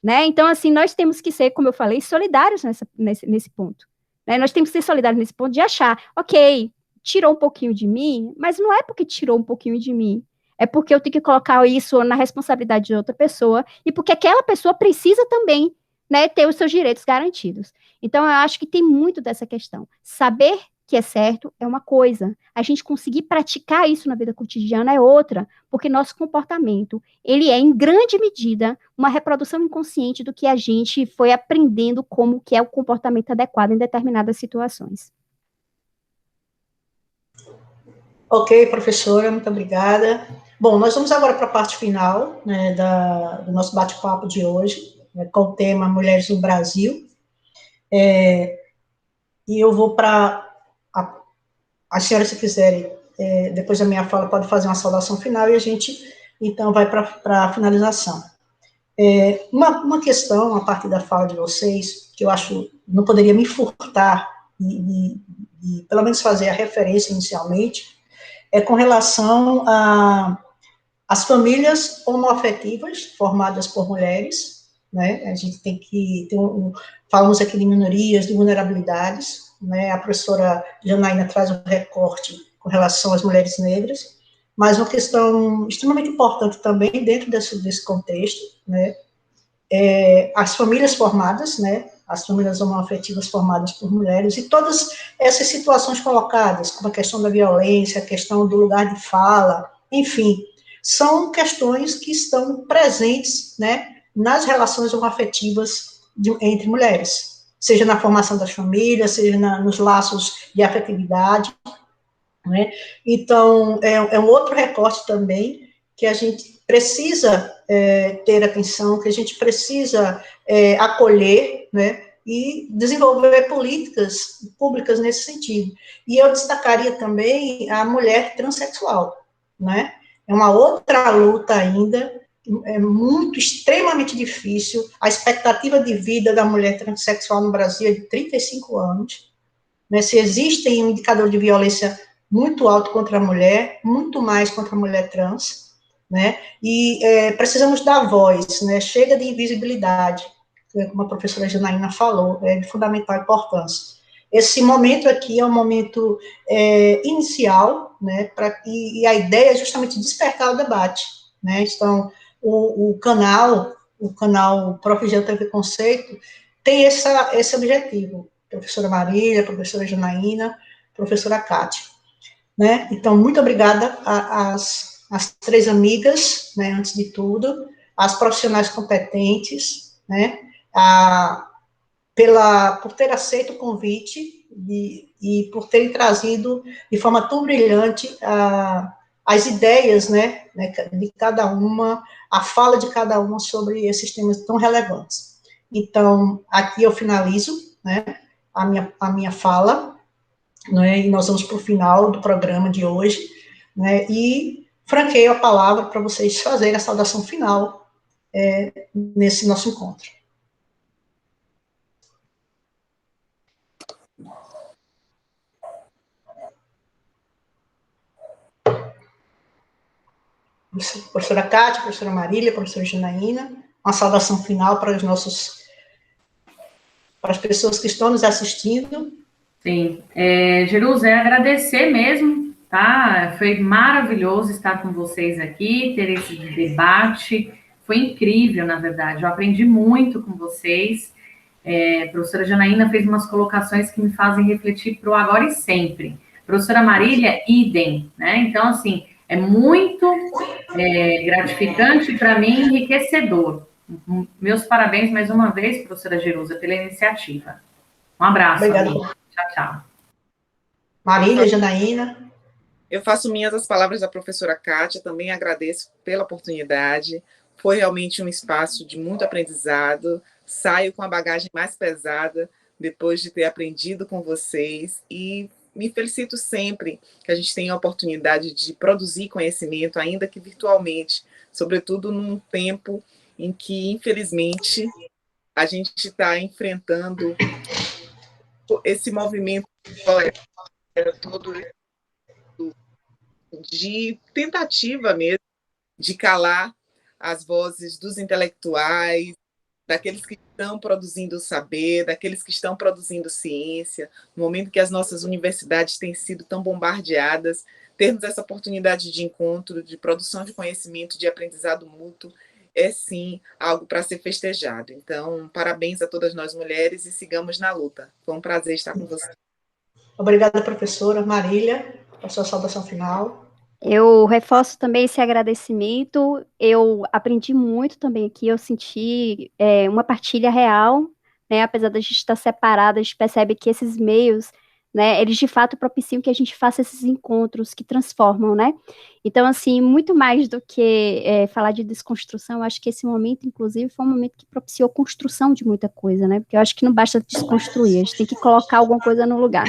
D: né, então, assim, nós temos que ser, como eu falei, solidários nesse ponto, né, nós temos que ser solidários nesse ponto de achar, ok, tirou um pouquinho de mim, mas não é porque tirou um pouquinho de mim, é porque eu tenho que colocar isso na responsabilidade de outra pessoa, e porque aquela pessoa precisa também, né, ter os seus direitos garantidos. Então, eu acho que tem muito dessa questão. Saber que é certo é uma coisa, a gente conseguir praticar isso na vida cotidiana é outra, porque nosso comportamento, ele é, em grande medida, uma reprodução inconsciente do que a gente foi aprendendo como que é o comportamento adequado em determinadas situações.
A: Ok, professora, muito obrigada. Bom, nós vamos agora para a parte final, né, do nosso bate-papo de hoje, né, com o tema Mulheres no Brasil. E eu vou para... As senhoras, se quiserem, depois da minha fala, pode fazer uma saudação final e a gente, então, vai para a finalização. Uma questão, a partir da fala de vocês, que eu acho, não poderia me furtar e pelo menos fazer a referência inicialmente, é com relação às famílias homoafetivas formadas por mulheres, né? A gente tem que falamos aqui de minorias, de vulnerabilidades, né? A professora Janaína traz um recorte com relação às mulheres negras, mas uma questão extremamente importante também dentro desse contexto, né? As famílias formadas, né? As famílias homoafetivas formadas por mulheres, e todas essas situações colocadas, como a questão da violência, a questão do lugar de fala, enfim, são questões que estão presentes, né, nas relações homoafetivas entre mulheres, seja na formação das famílias, seja nos laços de afetividade, né? Então, é um outro recorte também que a gente precisa ter atenção, que a gente precisa acolher, né, e desenvolver políticas públicas nesse sentido. E eu destacaria também a mulher transexual, né? É uma outra luta ainda, extremamente difícil. A expectativa de vida da mulher transexual no Brasil é de 35 anos, né? Se existe um indicador de violência muito alto contra a mulher, muito mais contra a mulher trans, né? E precisamos dar voz, né? Chega de invisibilidade. como a professora Janaína falou, é de fundamental importância. Esse momento aqui é um momento inicial, né, e a ideia é justamente despertar o debate, né, então, o canal Prof. Gel TV Conceito tem esse objetivo, professora Marília, professora Janaína, professora Kátia, né, então, muito obrigada às três amigas, né, antes de tudo, às profissionais competentes, né, por ter aceito o convite e por terem trazido de forma tão brilhante as ideias, né, de cada uma, a fala de cada uma sobre esses temas tão relevantes. Então, aqui eu finalizo, né, a minha fala, né, e nós vamos para o final do programa de hoje, né, e franqueio a palavra para vocês fazerem a saudação final nesse nosso encontro. Professora Kátia, professora Marília, professora Janaína, uma saudação final para as pessoas que estão nos assistindo.
B: Sim, Jerusa, agradecer mesmo, tá? Foi maravilhoso estar com vocês aqui, ter esse debate, foi incrível, na verdade, eu aprendi muito com vocês. A professora Janaína fez umas colocações que me fazem refletir para o agora e sempre. Professora Marília, idem, né? Então, assim, é muito gratificante para mim, enriquecedor. Meus parabéns mais uma vez, professora Jerusa, pela iniciativa. Um abraço.
A: Obrigada.
B: Tchau, tchau.
A: Marília, Janaína.
C: Eu faço minhas as palavras da professora Kátia, também agradeço pela oportunidade. Foi realmente um espaço de muito aprendizado. Saio com a bagagem mais pesada depois de ter aprendido com vocês e me felicito sempre que a gente tenha a oportunidade de produzir conhecimento, ainda que virtualmente, sobretudo num tempo em que, infelizmente, a gente está enfrentando esse movimento todo de tentativa mesmo de calar as vozes dos intelectuais, daqueles que estão produzindo saber, daqueles que estão produzindo ciência, no momento que as nossas universidades têm sido tão bombardeadas, termos essa oportunidade de encontro, de produção de conhecimento, de aprendizado mútuo, é sim algo para ser festejado. Então, parabéns a todas nós mulheres e sigamos na luta. Foi um prazer estar com você.
A: Obrigada, professora Marília, a sua saudação final.
D: Eu reforço também esse agradecimento. Eu aprendi muito também aqui, eu senti uma partilha real, né? Apesar da gente estar separada, a gente percebe que esses meios, né, eles de fato propiciam que a gente faça esses encontros que transformam, né? Então, assim, muito mais do que falar de desconstrução, eu acho que esse momento, inclusive, foi um momento que propiciou construção de muita coisa, né? Porque eu acho que não basta desconstruir, a gente tem que colocar alguma coisa no lugar.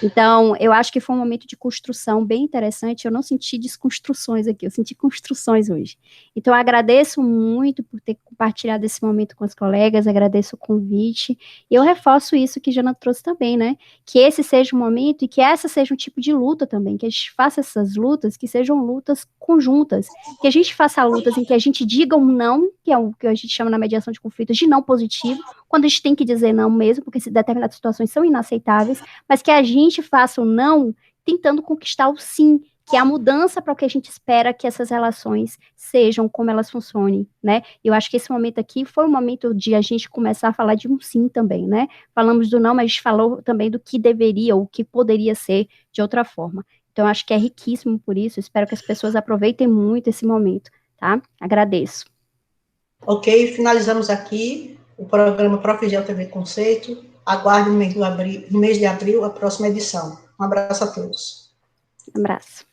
D: Então, eu acho que foi um momento de construção bem interessante. Eu não senti desconstruções aqui, eu senti construções hoje. Então, eu agradeço muito por ter compartilhado esse momento com as colegas, agradeço o convite, e eu reforço isso que Jana trouxe também, né? Que esse seja um momento e que essa seja um tipo de luta também, que a gente faça essas lutas, que sejam lutas conjuntas, que a gente faça lutas em que a gente diga um não, que é o que a gente chama na mediação de conflitos de não positivo, quando a gente tem que dizer não mesmo, porque determinadas situações são inaceitáveis, mas que a gente faça o não tentando conquistar o sim, que é a mudança para o que a gente espera que essas relações sejam, como elas funcionem, né? Eu acho que esse momento aqui foi um momento de a gente começar a falar de um sim também, né? Falamos do não, mas a gente falou também do que deveria, ou que poderia ser de outra forma. Então, eu acho que é riquíssimo por isso, espero que as pessoas aproveitem muito esse momento, tá? Agradeço.
A: Ok, finalizamos aqui o programa Prof. Gel TV Conceito. Aguarde no mês de abril a próxima edição. Um abraço a todos.
D: Um abraço.